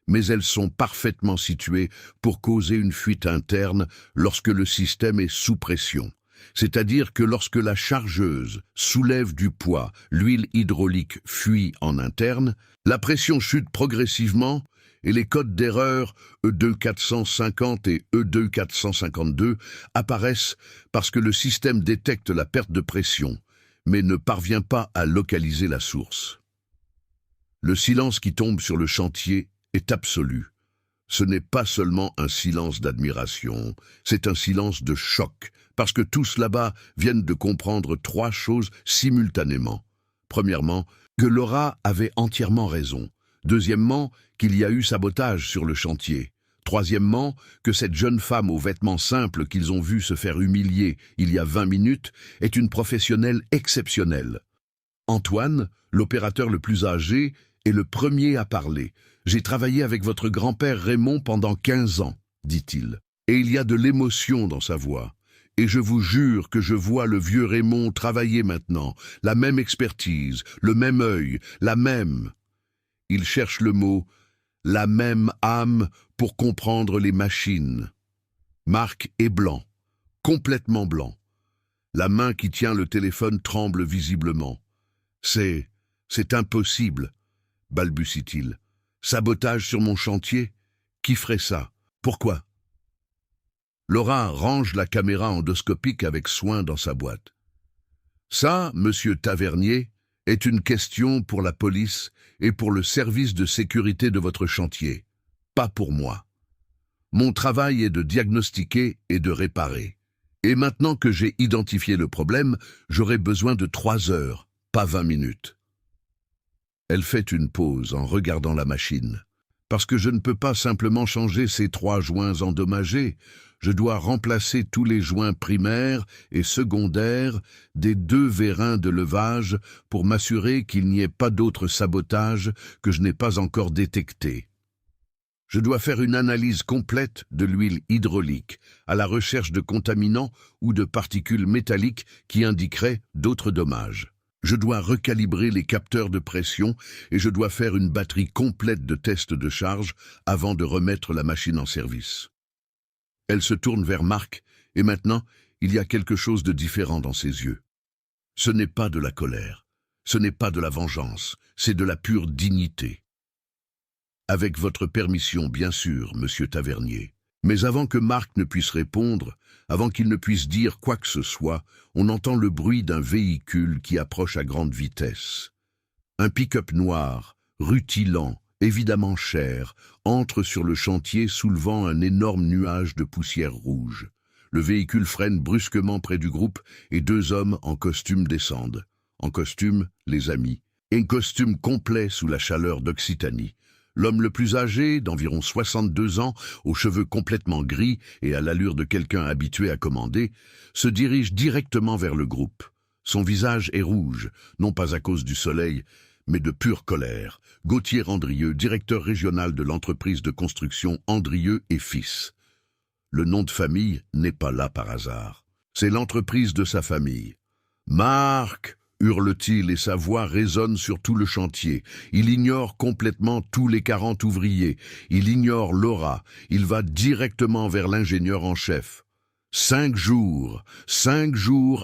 Mais elles sont parfaitement situées pour causer une fuite interne lorsque le système est sous pression. C'est-à-dire que lorsque la chargeuse soulève du poids, l'huile hydraulique fuit en interne, la pression chute progressivement et les codes d'erreur E2450 et E2452 apparaissent parce que le système détecte la perte de pression, mais ne parvient pas à localiser la source. Le silence qui tombe sur le chantier est absolu. Ce n'est pas seulement un silence d'admiration, c'est un silence de choc, parce que tous là-bas viennent de comprendre 3 choses simultanément. Premièrement, que Laura avait entièrement raison. Deuxièmement, qu'il y a eu sabotage sur le chantier. Troisièmement, que cette jeune femme aux vêtements simples qu'ils ont vue se faire humilier il y a 20 minutes est une professionnelle exceptionnelle. Antoine, l'opérateur le plus âgé, est le premier à parler. « J'ai travaillé avec votre grand-père Raymond pendant 15 ans, dit-il. Et il y a de l'émotion dans sa voix. Et je vous jure que je vois le vieux Raymond travailler maintenant, la même expertise, le même œil, la même... » Il cherche le mot la même âme pour comprendre les machines. Marc est blanc, complètement blanc. La main qui tient le téléphone tremble visiblement. C'est impossible, balbutie-t-il. Sabotage sur mon chantier? Qui ferait ça? Pourquoi? Laura range la caméra endoscopique avec soin dans sa boîte. Ça, monsieur Tavernier, est une question pour la police et pour le service de sécurité de votre chantier, pas pour moi. Mon travail est de diagnostiquer et de réparer. Et maintenant que j'ai identifié le problème, j'aurai besoin de 3 heures, pas 20 minutes. Elle fait une pause en regardant la machine. Parce que je ne peux pas simplement changer ces 3 joints endommagés, je dois remplacer tous les joints primaires et secondaires des 2 vérins de levage pour m'assurer qu'il n'y ait pas d'autre sabotage que je n'ai pas encore détecté. Je dois faire une analyse complète de l'huile hydraulique, à la recherche de contaminants ou de particules métalliques qui indiqueraient d'autres dommages. Je dois recalibrer les capteurs de pression et je dois faire une batterie complète de tests de charge avant de remettre la machine en service. Elle se tourne vers Marc et maintenant, il y a quelque chose de différent dans ses yeux. Ce n'est pas de la colère, ce n'est pas de la vengeance, c'est de la pure dignité. Avec votre permission, bien sûr, monsieur Tavernier. Mais avant que Marc ne puisse répondre, avant qu'il ne puisse dire quoi que ce soit, on entend le bruit d'un véhicule qui approche à grande vitesse. Un pick-up noir, rutilant, évidemment cher, entre sur le chantier soulevant un énorme nuage de poussière rouge. Le véhicule freine brusquement près du groupe et 2 hommes en costume descendent. En costume, les amis, et costume complet sous la chaleur d'Occitanie. L'homme le plus âgé, d'environ 62 ans, aux cheveux complètement gris et à l'allure de quelqu'un habitué à commander, se dirige directement vers le groupe. Son visage est rouge, non pas à cause du soleil, mais de pure colère. Gauthier Andrieux, directeur régional de l'entreprise de construction Andrieux et Fils. Le nom de famille n'est pas là par hasard. C'est l'entreprise de sa famille. Marc, hurle-t-il et sa voix résonne sur tout le chantier. Il ignore complètement tous les 40 ouvriers. Il ignore Laura. Il va directement vers l'ingénieur en chef. 5 jours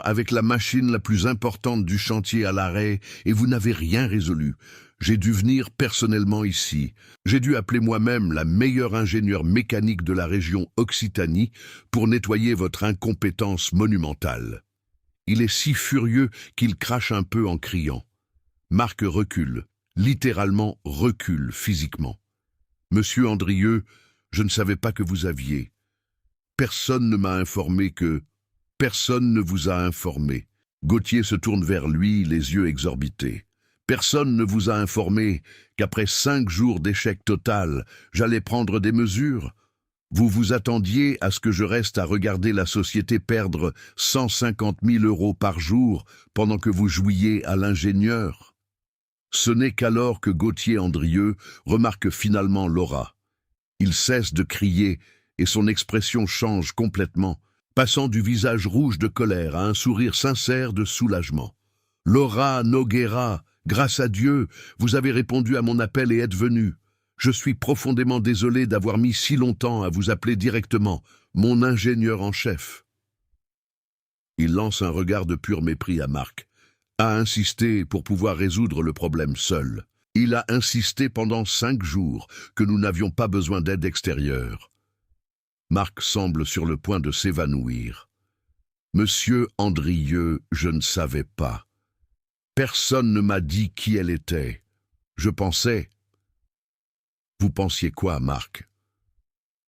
avec la machine la plus importante du chantier à l'arrêt et vous n'avez rien résolu. J'ai dû venir personnellement ici. J'ai dû appeler moi-même la meilleure ingénieure mécanique de la région Occitanie pour nettoyer votre incompétence monumentale. Il est si furieux qu'il crache un peu en criant. Marc recule, littéralement recule physiquement. Monsieur Andrieux, je ne savais pas que vous aviez. Personne ne m'a informé que... Personne ne vous a informé. Gauthier se tourne vers lui, les yeux exorbités. Personne ne vous a informé qu'après 5 jours d'échec total, j'allais prendre des mesures. Vous vous attendiez à ce que je reste à regarder la société perdre 150 000 € par jour pendant que vous jouiez à l'ingénieur. Ce n'est qu'alors que Gauthier Andrieux remarque finalement Laura. Il cesse de crier et son expression change complètement, passant du visage rouge de colère à un sourire sincère de soulagement. « Laura Noguera, grâce à Dieu, vous avez répondu à mon appel et êtes venue. Je suis profondément désolé d'avoir mis si longtemps à vous appeler directement, mon ingénieur en chef. » Il lance un regard de pur mépris à Marc, a insisté pour pouvoir résoudre le problème seul. Il a insisté pendant 5 jours que nous n'avions pas besoin d'aide extérieure. Marc semble sur le point de s'évanouir. « Monsieur Andrieux, je ne savais pas. Personne ne m'a dit qui elle était. Je pensais... » Vous pensiez quoi, Marc?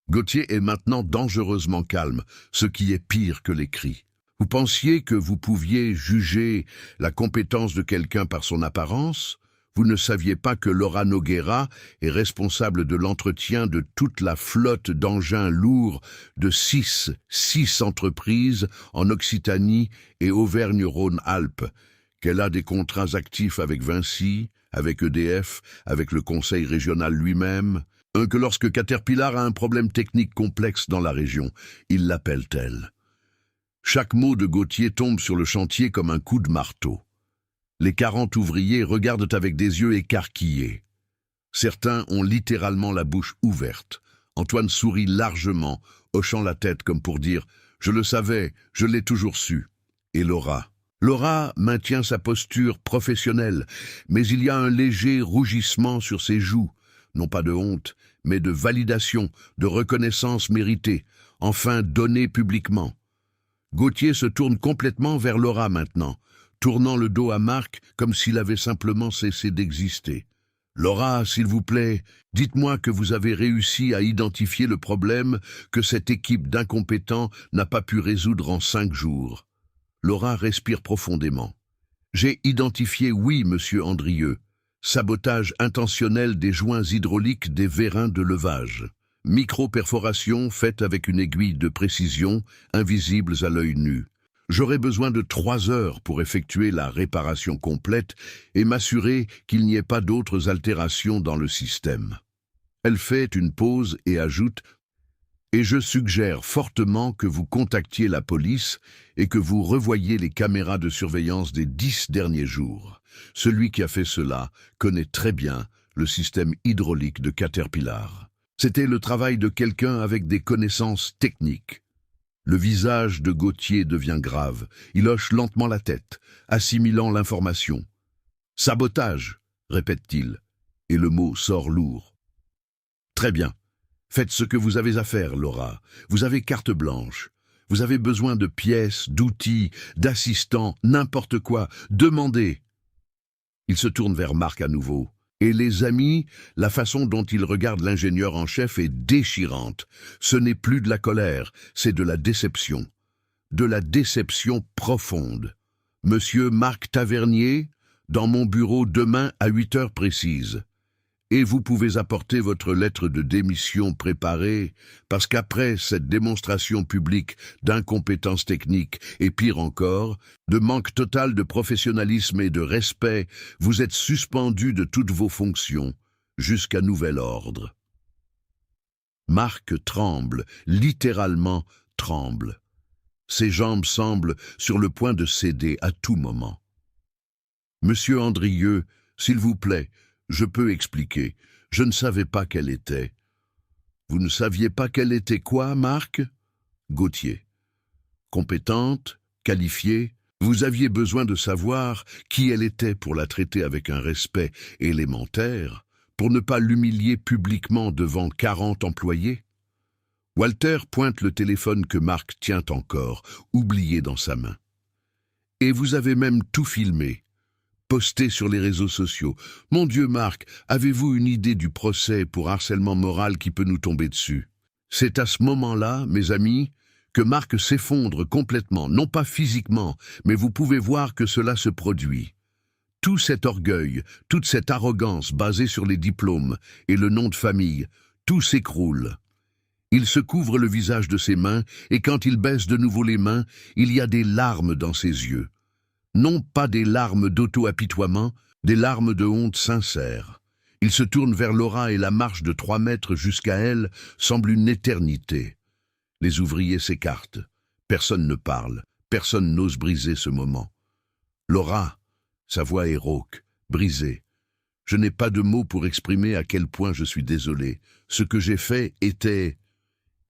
Gauthier est maintenant dangereusement calme, ce qui est pire que les cris. Vous pensiez que vous pouviez juger la compétence de quelqu'un par son apparence? Vous ne saviez pas que Laura Noguera est responsable de l'entretien de toute la flotte d'engins lourds de 6 entreprises en Occitanie et Auvergne-Rhône-Alpes, qu'elle a des contrats actifs avec Vinci, avec EDF, avec le conseil régional lui-même, que lorsque Caterpillar a un problème technique complexe dans la région, il l'appelle tel. Chaque mot de Gauthier tombe sur le chantier comme un coup de marteau. Les 40 ouvriers regardent avec des yeux écarquillés. Certains ont littéralement la bouche ouverte. Antoine sourit largement, hochant la tête comme pour dire « Je le savais, je l'ai toujours su ». Et Laura? Laura maintient sa posture professionnelle, mais il y a un léger rougissement sur ses joues, non pas de honte, mais de validation, de reconnaissance méritée, enfin donnée publiquement. Gauthier se tourne complètement vers Laura maintenant, tournant le dos à Marc comme s'il avait simplement cessé d'exister. « Laura, s'il vous plaît, dites-moi que vous avez réussi à identifier le problème que cette équipe d'incompétents n'a pas pu résoudre en 5 jours. » Laura respire profondément. « J'ai identifié, oui, monsieur Andrieux. Sabotage intentionnel des joints hydrauliques des vérins de levage. Micro-perforation faite avec une aiguille de précision, invisibles à l'œil nu. J'aurai besoin de 3 heures pour effectuer la réparation complète et m'assurer qu'il n'y ait pas d'autres altérations dans le système. » Elle fait une pause et ajoute « Et je suggère fortement que vous contactiez la police et que vous revoyiez les caméras de surveillance des 10 derniers jours. Celui qui a fait cela connaît très bien le système hydraulique de Caterpillar. C'était le travail de quelqu'un avec des connaissances techniques. » Le visage de Gauthier devient grave. Il hoche lentement la tête, assimilant l'information. « Sabotage !» répète-t-il, et le mot sort lourd. « Très bien. Faites ce que vous avez à faire, Laura. Vous avez carte blanche. Vous avez besoin de pièces, d'outils, d'assistants, n'importe quoi. Demandez !» Il se tourne vers Marc à nouveau. Et les amis, la façon dont il regarde l'ingénieur en chef est déchirante. Ce n'est plus de la colère, c'est de la déception. De la déception profonde. « Monsieur Marc Tavernier, dans mon bureau demain à 8 heures précises. Et vous pouvez apporter votre lettre de démission préparée, parce qu'après cette démonstration publique d'incompétence technique, et pire encore, de manque total de professionnalisme et de respect, vous êtes suspendu de toutes vos fonctions, jusqu'à nouvel ordre. » Marc tremble, littéralement tremble. Ses jambes semblent sur le point de céder à tout moment. « Monsieur Andrieux, s'il vous plaît, je peux expliquer. Je ne savais pas quelle était. » « Vous ne saviez pas quelle était quoi, Marc ?» Gauthier. « Compétente, qualifiée, vous aviez besoin de savoir qui elle était pour la traiter avec un respect élémentaire, pour ne pas l'humilier publiquement devant 40 employés. » Walter pointe le téléphone que Marc tient encore, oublié dans sa main. « Et vous avez même tout filmé. Posté sur les réseaux sociaux. Mon Dieu, Marc, avez-vous une idée du procès pour harcèlement moral qui peut nous tomber dessus? » C'est à ce moment-là, mes amis, que Marc s'effondre complètement, non pas physiquement, mais vous pouvez voir que cela se produit. Tout cet orgueil, toute cette arrogance basée sur les diplômes et le nom de famille, tout s'écroule. Il se couvre le visage de ses mains, et quand il baisse de nouveau les mains, il y a des larmes dans ses yeux. Non pas des larmes d'auto-apitoiement, des larmes de honte sincère. Il se tourne vers Laura et la marche de 3 mètres jusqu'à elle semble une éternité. Les ouvriers s'écartent. Personne ne parle. Personne n'ose briser ce moment. Laura, sa voix est rauque, brisée. « Je n'ai pas de mots pour exprimer à quel point je suis désolé. Ce que j'ai fait était... »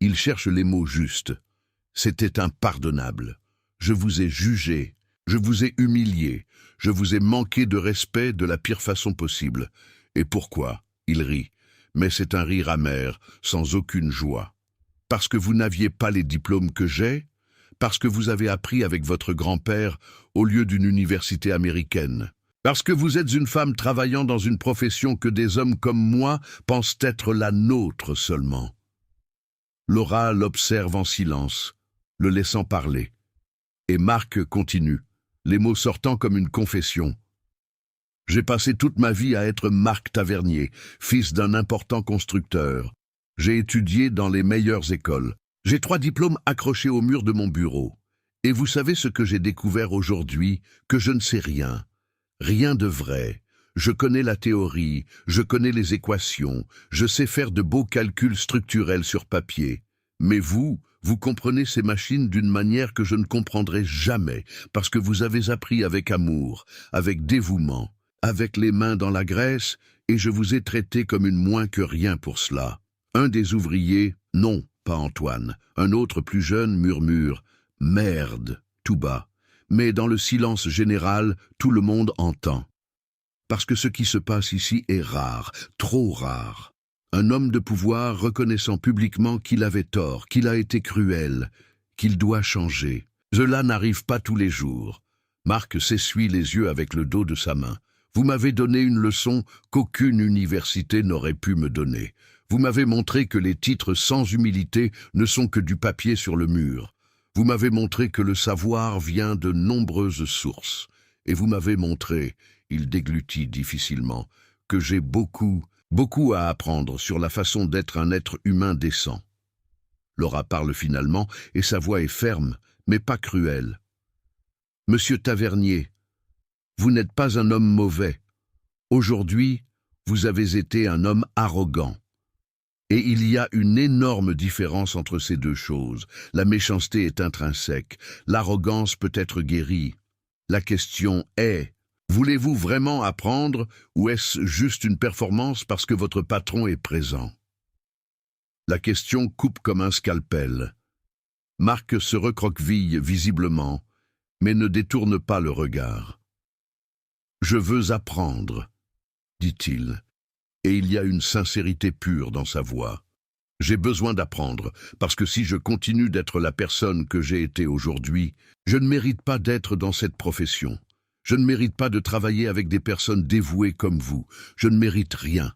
Il cherche les mots justes. « C'était impardonnable. Je vous ai jugé. Je vous ai humilié, je vous ai manqué de respect de la pire façon possible. Et pourquoi? » Il rit, mais c'est un rire amer, sans aucune joie. « Parce que vous n'aviez pas les diplômes que j'ai? Parce que vous avez appris avec votre grand-père au lieu d'une université américaine? Parce que vous êtes une femme travaillant dans une profession que des hommes comme moi pensent être la nôtre seulement. » Laura l'observe en silence, le laissant parler. Et Marc continue, les mots sortant comme une confession. « J'ai passé toute ma vie à être Marc Tavernier, fils d'un important constructeur. J'ai étudié dans les meilleures écoles. J'ai 3 diplômes accrochés au mur de mon bureau. Et vous savez ce que j'ai découvert aujourd'hui? Que je ne sais rien. Rien de vrai. Je connais la théorie, je connais les équations, je sais faire de beaux calculs structurels sur papier. Mais vous comprenez ces machines d'une manière que je ne comprendrai jamais, parce que vous avez appris avec amour, avec dévouement, avec les mains dans la graisse et je vous ai traité comme une moins que rien pour cela. Un des ouvriers, non, pas Antoine, un autre plus jeune murmure « Merde !» tout bas. Mais dans le silence général, tout le monde entend. Parce que ce qui se passe ici est rare, trop rare. Un homme de pouvoir reconnaissant publiquement qu'il avait tort, qu'il a été cruel, qu'il doit changer. Cela n'arrive pas tous les jours. Marc s'essuie les yeux avec le dos de sa main. Vous m'avez donné une leçon qu'aucune université n'aurait pu me donner. Vous m'avez montré que les titres sans humilité ne sont que du papier sur le mur. Vous m'avez montré que le savoir vient de nombreuses sources. Et vous m'avez montré, il déglutit difficilement, que j'ai beaucoup à apprendre sur la façon d'être un être humain décent. Laura parle finalement, et sa voix est ferme, mais pas cruelle. Monsieur Tavernier, vous n'êtes pas un homme mauvais. Aujourd'hui, vous avez été un homme arrogant. Et il y a une énorme différence entre ces deux choses. La méchanceté est intrinsèque, l'arrogance peut être guérie. La question est, voulez-vous vraiment apprendre ou est-ce juste une performance parce que votre patron est présent? La question coupe comme un scalpel. Marc se recroqueville visiblement, mais ne détourne pas le regard. « Je veux apprendre », dit-il, et il y a une sincérité pure dans sa voix. « J'ai besoin d'apprendre, parce que si je continue d'être la personne que j'ai été aujourd'hui, je ne mérite pas d'être dans cette profession. Je ne mérite pas de travailler avec des personnes dévouées comme vous. Je ne mérite rien. »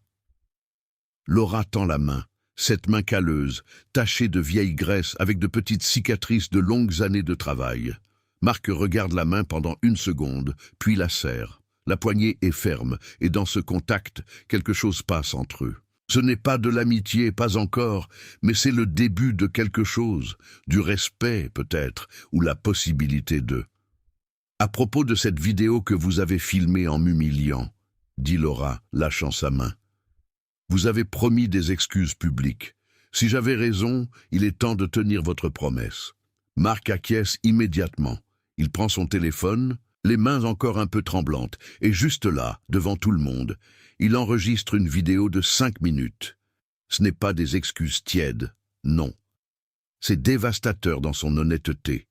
Laura tend la main, cette main calleuse, tachée de vieille graisse avec de petites cicatrices de longues années de travail. Marc regarde la main pendant une seconde, puis la serre. La poignée est ferme, et dans ce contact, quelque chose passe entre eux. Ce n'est pas de l'amitié, pas encore, mais c'est le début de quelque chose, du respect peut-être, ou la possibilité de. « À propos de cette vidéo que vous avez filmée en m'humiliant, » dit Laura, lâchant sa main. « Vous avez promis des excuses publiques. Si j'avais raison, il est temps de tenir votre promesse. » Marc acquiesce immédiatement. Il prend son téléphone, les mains encore un peu tremblantes, et juste là, devant tout le monde, il enregistre une vidéo de 5 minutes. Ce n'est pas des excuses tièdes, non. C'est dévastateur dans son honnêteté.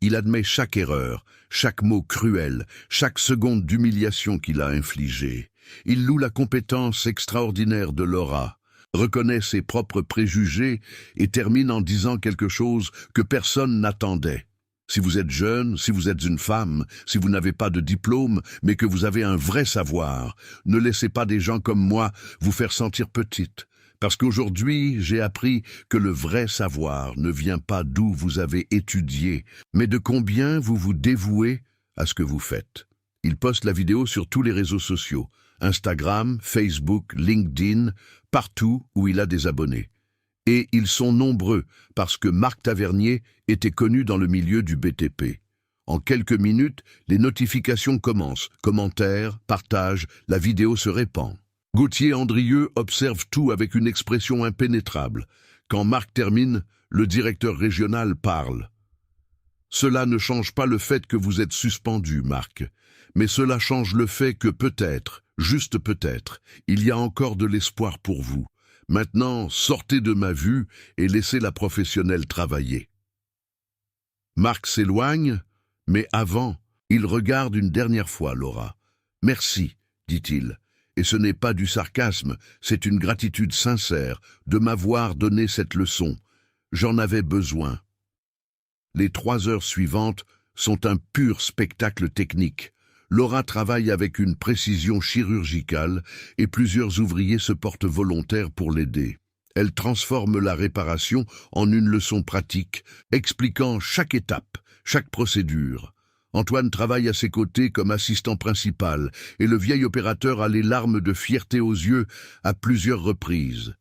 Il admet chaque erreur, chaque mot cruel, chaque seconde d'humiliation qu'il a infligée. Il loue la compétence extraordinaire de Laura, reconnaît ses propres préjugés et termine en disant quelque chose que personne n'attendait. Si vous êtes jeune, si vous êtes une femme, si vous n'avez pas de diplôme, mais que vous avez un vrai savoir, ne laissez pas des gens comme moi vous faire sentir petite. Parce qu'aujourd'hui, j'ai appris que le vrai savoir ne vient pas d'où vous avez étudié, mais de combien vous vous dévouez à ce que vous faites. Il poste la vidéo sur tous les réseaux sociaux, Instagram, Facebook, LinkedIn, partout où il a des abonnés. Et ils sont nombreux parce que Marc Tavernier était connu dans le milieu du BTP. En quelques minutes, les notifications commencent, commentaires, partages, la vidéo se répand. Gauthier Andrieux observe tout avec une expression impénétrable. Quand Marc termine, le directeur régional parle. « Cela ne change pas le fait que vous êtes suspendu, Marc, mais cela change le fait que peut-être, juste peut-être, il y a encore de l'espoir pour vous. Maintenant, sortez de ma vue et laissez la professionnelle travailler. » Marc s'éloigne, mais avant, il regarde une dernière fois Laura. « Merci, dit-il, et ce n'est pas du sarcasme, c'est une gratitude sincère de m'avoir donné cette leçon. J'en avais besoin. » Les 3 heures suivantes sont un pur spectacle technique. Laura travaille avec une précision chirurgicale et plusieurs ouvriers se portent volontaires pour l'aider. Elle transforme la réparation en une leçon pratique, expliquant chaque étape, chaque procédure. Antoine travaille à ses côtés comme assistant principal et le vieil opérateur a les larmes de fierté aux yeux à plusieurs reprises.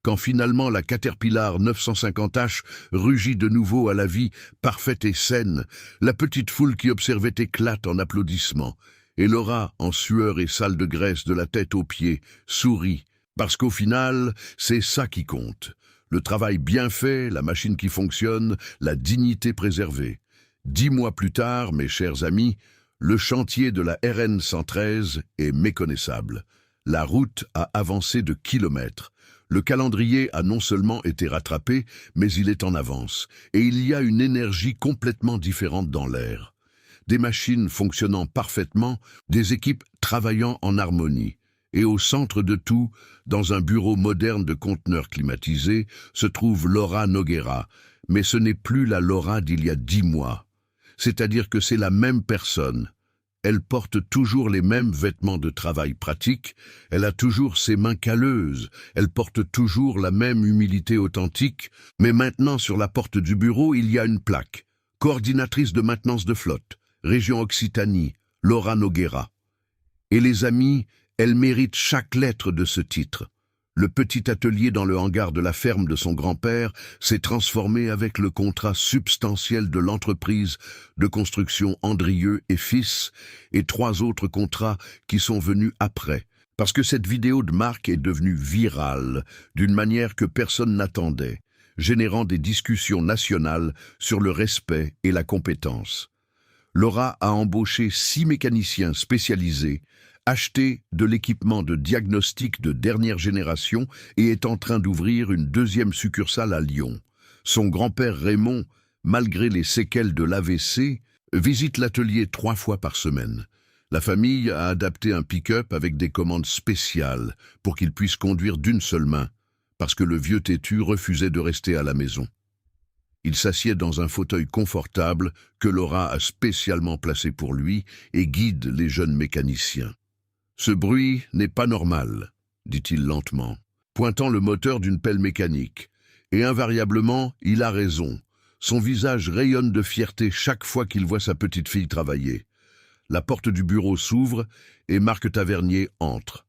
Quand finalement la Caterpillar 950H rugit de nouveau à la vie parfaite et saine, la petite foule qui observait éclate en applaudissements, et Laura, en sueur et sale de graisse de la tête aux pieds, sourit, parce qu'au final, c'est ça qui compte. Le travail bien fait, la machine qui fonctionne, la dignité préservée. 10 mois plus tard, mes chers amis, le chantier de la RN 113 est méconnaissable. La route a avancé de kilomètres. Le calendrier a non seulement été rattrapé, mais il est en avance, et il y a une énergie complètement différente dans l'air. Des machines fonctionnant parfaitement, des équipes travaillant en harmonie. Et au centre de tout, dans un bureau moderne de conteneurs climatisés, se trouve Laura Nogueira. Mais ce n'est plus la Laura d'il y a 10 mois. C'est-à-dire que c'est la même personne. Elle porte toujours les mêmes vêtements de travail pratiques, elle a toujours ses mains calleuses, elle porte toujours la même humilité authentique, mais maintenant sur la porte du bureau, il y a une plaque. Coordinatrice de maintenance de flotte, région Occitanie, Laura Nogueira. Et les amis, elle mérite chaque lettre de ce titre. Le petit atelier dans le hangar de la ferme de son grand-père s'est transformé avec le contrat substantiel de l'entreprise de construction Andrieux et Fils et 3 autres contrats qui sont venus après. Parce que cette vidéo de Marc est devenue virale d'une manière que personne n'attendait, générant des discussions nationales sur le respect et la compétence. Laura a embauché 6 mécaniciens spécialisés, acheté de l'équipement de diagnostic de dernière génération et est en train d'ouvrir une 2e succursale à Lyon. Son grand-père Raymond, malgré les séquelles de l'AVC, visite l'atelier 3 fois par semaine. La famille a adapté un pick-up avec des commandes spéciales pour qu'il puisse conduire d'une seule main, parce que le vieux têtu refusait de rester à la maison. Il s'assied dans un fauteuil confortable que Laura a spécialement placé pour lui et guide les jeunes mécaniciens. « Ce bruit n'est pas normal, dit-il lentement, pointant le moteur d'une pelle mécanique. Et invariablement, il a raison. Son visage rayonne de fierté chaque fois qu'il voit sa petite fille travailler. La porte du bureau s'ouvre et Marc Tavernier entre.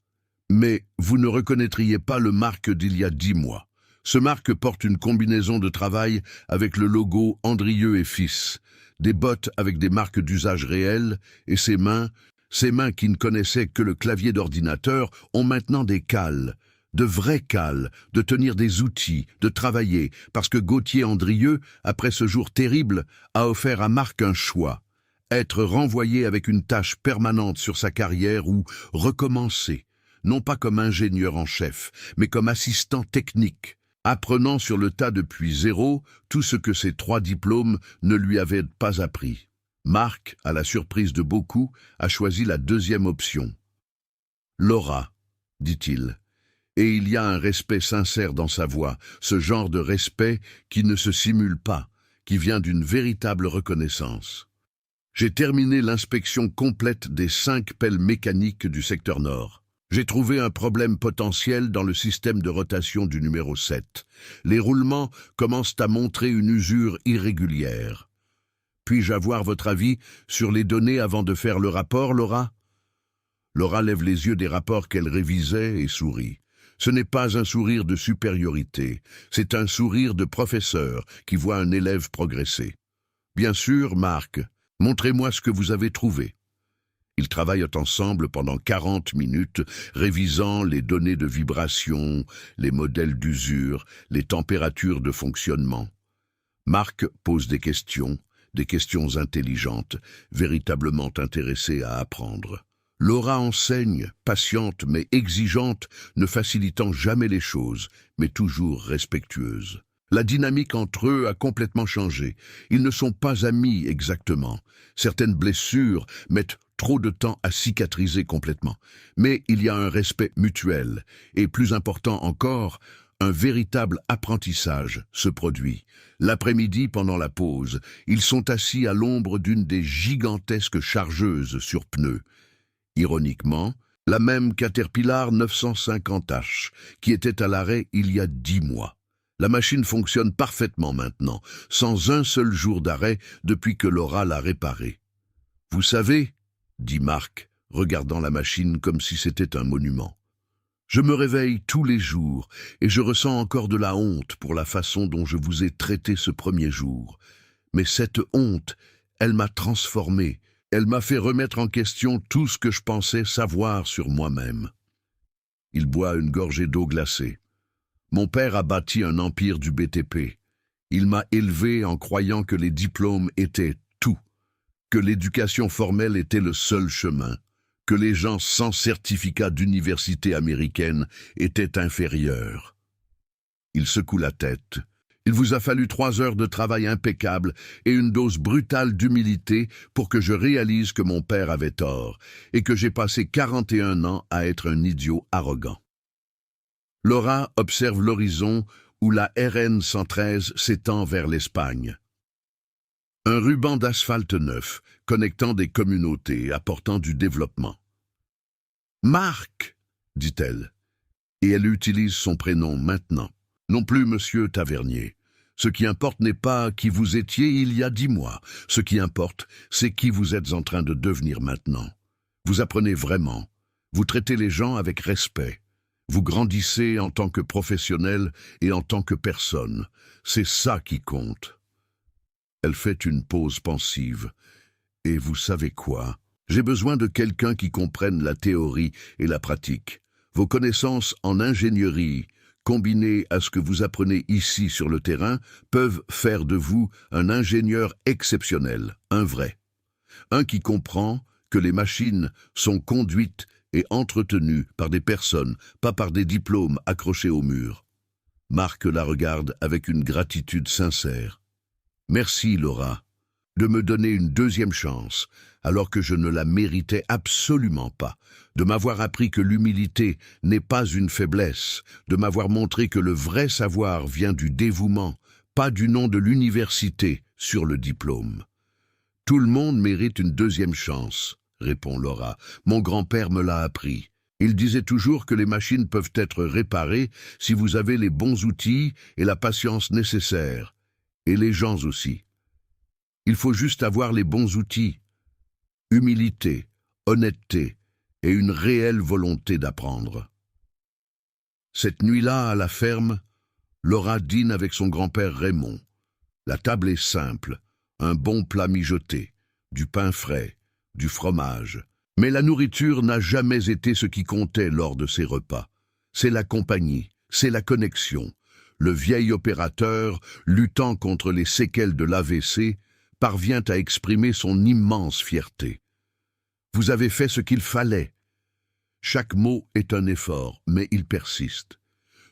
Mais vous ne reconnaîtriez pas le Marc d'il y a 10 mois. Ce Marc porte une combinaison de travail avec le logo Andrieux et Fils, des bottes avec des marques d'usage réel et ses mains qui ne connaissaient que le clavier d'ordinateur, ont maintenant des cales, de vraies cales, de tenir des outils, de travailler, parce que Gauthier Andrieux, après ce jour terrible, a offert à Marc un choix. Être renvoyé avec une tâche permanente sur sa carrière ou recommencer, non pas comme ingénieur en chef, mais comme assistant technique, apprenant sur le tas depuis zéro tout ce que ses 3 diplômes ne lui avaient pas appris. Marc, à la surprise de beaucoup, a choisi la 2e option. « Laura », dit-il, et il y a un respect sincère dans sa voix, ce genre de respect qui ne se simule pas, qui vient d'une véritable reconnaissance. J'ai terminé l'inspection complète des 5 pelles mécaniques du secteur nord. J'ai trouvé un problème potentiel dans le système de rotation du numéro 7. Les roulements commencent à montrer une usure irrégulière. Puis-je avoir votre avis sur les données avant de faire le rapport, Laura ? Laura lève les yeux des rapports qu'elle révisait et sourit. Ce n'est pas un sourire de supériorité, c'est un sourire de professeur qui voit un élève progresser. Bien sûr, Marc, montrez-moi ce que vous avez trouvé. Ils travaillent ensemble pendant 40 minutes, révisant les données de vibration, les modèles d'usure, les températures de fonctionnement. Marc pose des questions intelligentes, véritablement intéressées à apprendre. Laura enseigne, patiente mais exigeante, ne facilitant jamais les choses, mais toujours respectueuse. La dynamique entre eux a complètement changé. Ils ne sont pas amis exactement. Certaines blessures mettent trop de temps à cicatriser complètement. Mais il y a un respect mutuel, et plus important encore, un véritable apprentissage se produit. L'après-midi, pendant la pause, ils sont assis à l'ombre d'une des gigantesques chargeuses sur pneus. Ironiquement, la même Caterpillar 950H, qui était à l'arrêt il y a 10 mois. La machine fonctionne parfaitement maintenant, sans un seul jour d'arrêt depuis que Laura l'a réparée. « Vous savez, » dit Marc, regardant la machine comme si c'était un monument. Je me réveille tous les jours et je ressens encore de la honte pour la façon dont je vous ai traité ce premier jour. Mais cette honte, elle m'a transformé, elle m'a fait remettre en question tout ce que je pensais savoir sur moi-même. Il boit une gorgée d'eau glacée. Mon père a bâti un empire du BTP. Il m'a élevé en croyant que les diplômes étaient tout, que l'éducation formelle était le seul chemin. que les gens sans certificat d'université américaine étaient inférieurs. Il secoue la tête. Il vous a fallu 3 heures de travail impeccable et une dose brutale d'humilité pour que je réalise que mon père avait tort et que j'ai passé 41 ans à être un idiot arrogant. Laura observe l'horizon où la RN 113 s'étend vers l'Espagne. Un ruban d'asphalte neuf, connectant des communautés, apportant du développement. « Marc !» dit-elle, et elle utilise son prénom maintenant. Non plus Monsieur Tavernier. Ce qui importe n'est pas qui vous étiez il y a 10 mois. Ce qui importe, c'est qui vous êtes en train de devenir maintenant. Vous apprenez vraiment. Vous traitez les gens avec respect. Vous grandissez en tant que professionnel et en tant que personne. C'est ça qui compte. Elle fait une pause pensive. Et vous savez quoi? J'ai besoin de quelqu'un qui comprenne la théorie et la pratique. Vos connaissances en ingénierie, combinées à ce que vous apprenez ici sur le terrain, peuvent faire de vous un ingénieur exceptionnel, un vrai. Un qui comprend que les machines sont conduites et entretenues par des personnes, pas par des diplômes accrochés au mur. Marc la regarde avec une gratitude sincère. Merci, Laura, de me donner une deuxième chance, alors que je ne la méritais absolument pas, de m'avoir appris que l'humilité n'est pas une faiblesse, de m'avoir montré que le vrai savoir vient du dévouement, pas du nom de l'université sur le diplôme. Tout le monde mérite une deuxième chance, répond Laura. Mon grand-père me l'a appris. Il disait toujours que les machines peuvent être réparées si vous avez les bons outils et la patience nécessaires. Et les gens aussi. Il faut juste avoir les bons outils. Humilité, honnêteté et une réelle volonté d'apprendre. Cette nuit-là, à la ferme, Laura dîne avec son grand-père Raymond. La table est simple, un bon plat mijoté, du pain frais, du fromage. Mais la nourriture n'a jamais été ce qui comptait lors de ces repas. C'est la compagnie, c'est la connexion. Le vieil opérateur, luttant contre les séquelles de l'AVC, parvient à exprimer son immense fierté. Vous avez fait ce qu'il fallait. Chaque mot est un effort, mais il persiste.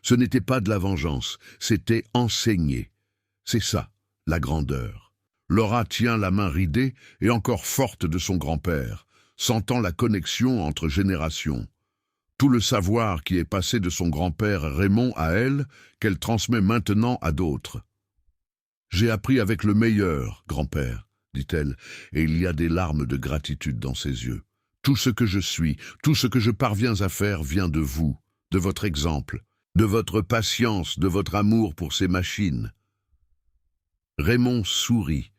Ce n'était pas de la vengeance, c'était enseigner. C'est ça, la grandeur. Laura tient la main ridée et encore forte de son grand-père, sentant la connexion entre générations. Tout le savoir qui est passé de son grand-père Raymond à elle, qu'elle transmet maintenant à d'autres. « J'ai appris avec le meilleur, grand-père, » dit-elle, et il y a des larmes de gratitude dans ses yeux. « Tout ce que je suis, tout ce que je parviens à faire vient de vous, de votre exemple, de votre patience, de votre amour pour ces machines. » Raymond sourit.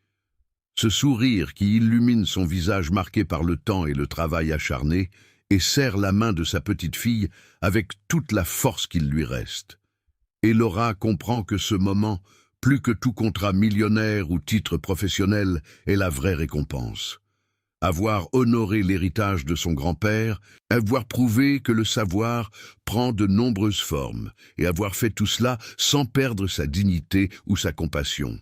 Ce sourire qui illumine son visage marqué par le temps et le travail acharné, et serre la main de sa petite fille avec toute la force qu'il lui reste. Et Laura comprend que ce moment, plus que tout contrat millionnaire ou titre professionnel, est la vraie récompense. Avoir honoré l'héritage de son grand-père, avoir prouvé que le savoir prend de nombreuses formes, et avoir fait tout cela sans perdre sa dignité ou sa compassion.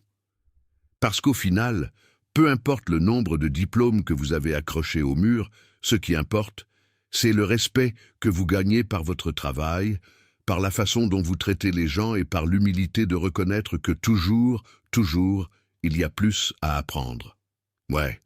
Parce qu'au final, peu importe le nombre de diplômes que vous avez accrochés au mur, ce qui importe, c'est le respect que vous gagnez par votre travail, par la façon dont vous traitez les gens et par l'humilité de reconnaître que toujours, il y a plus à apprendre. Ouais,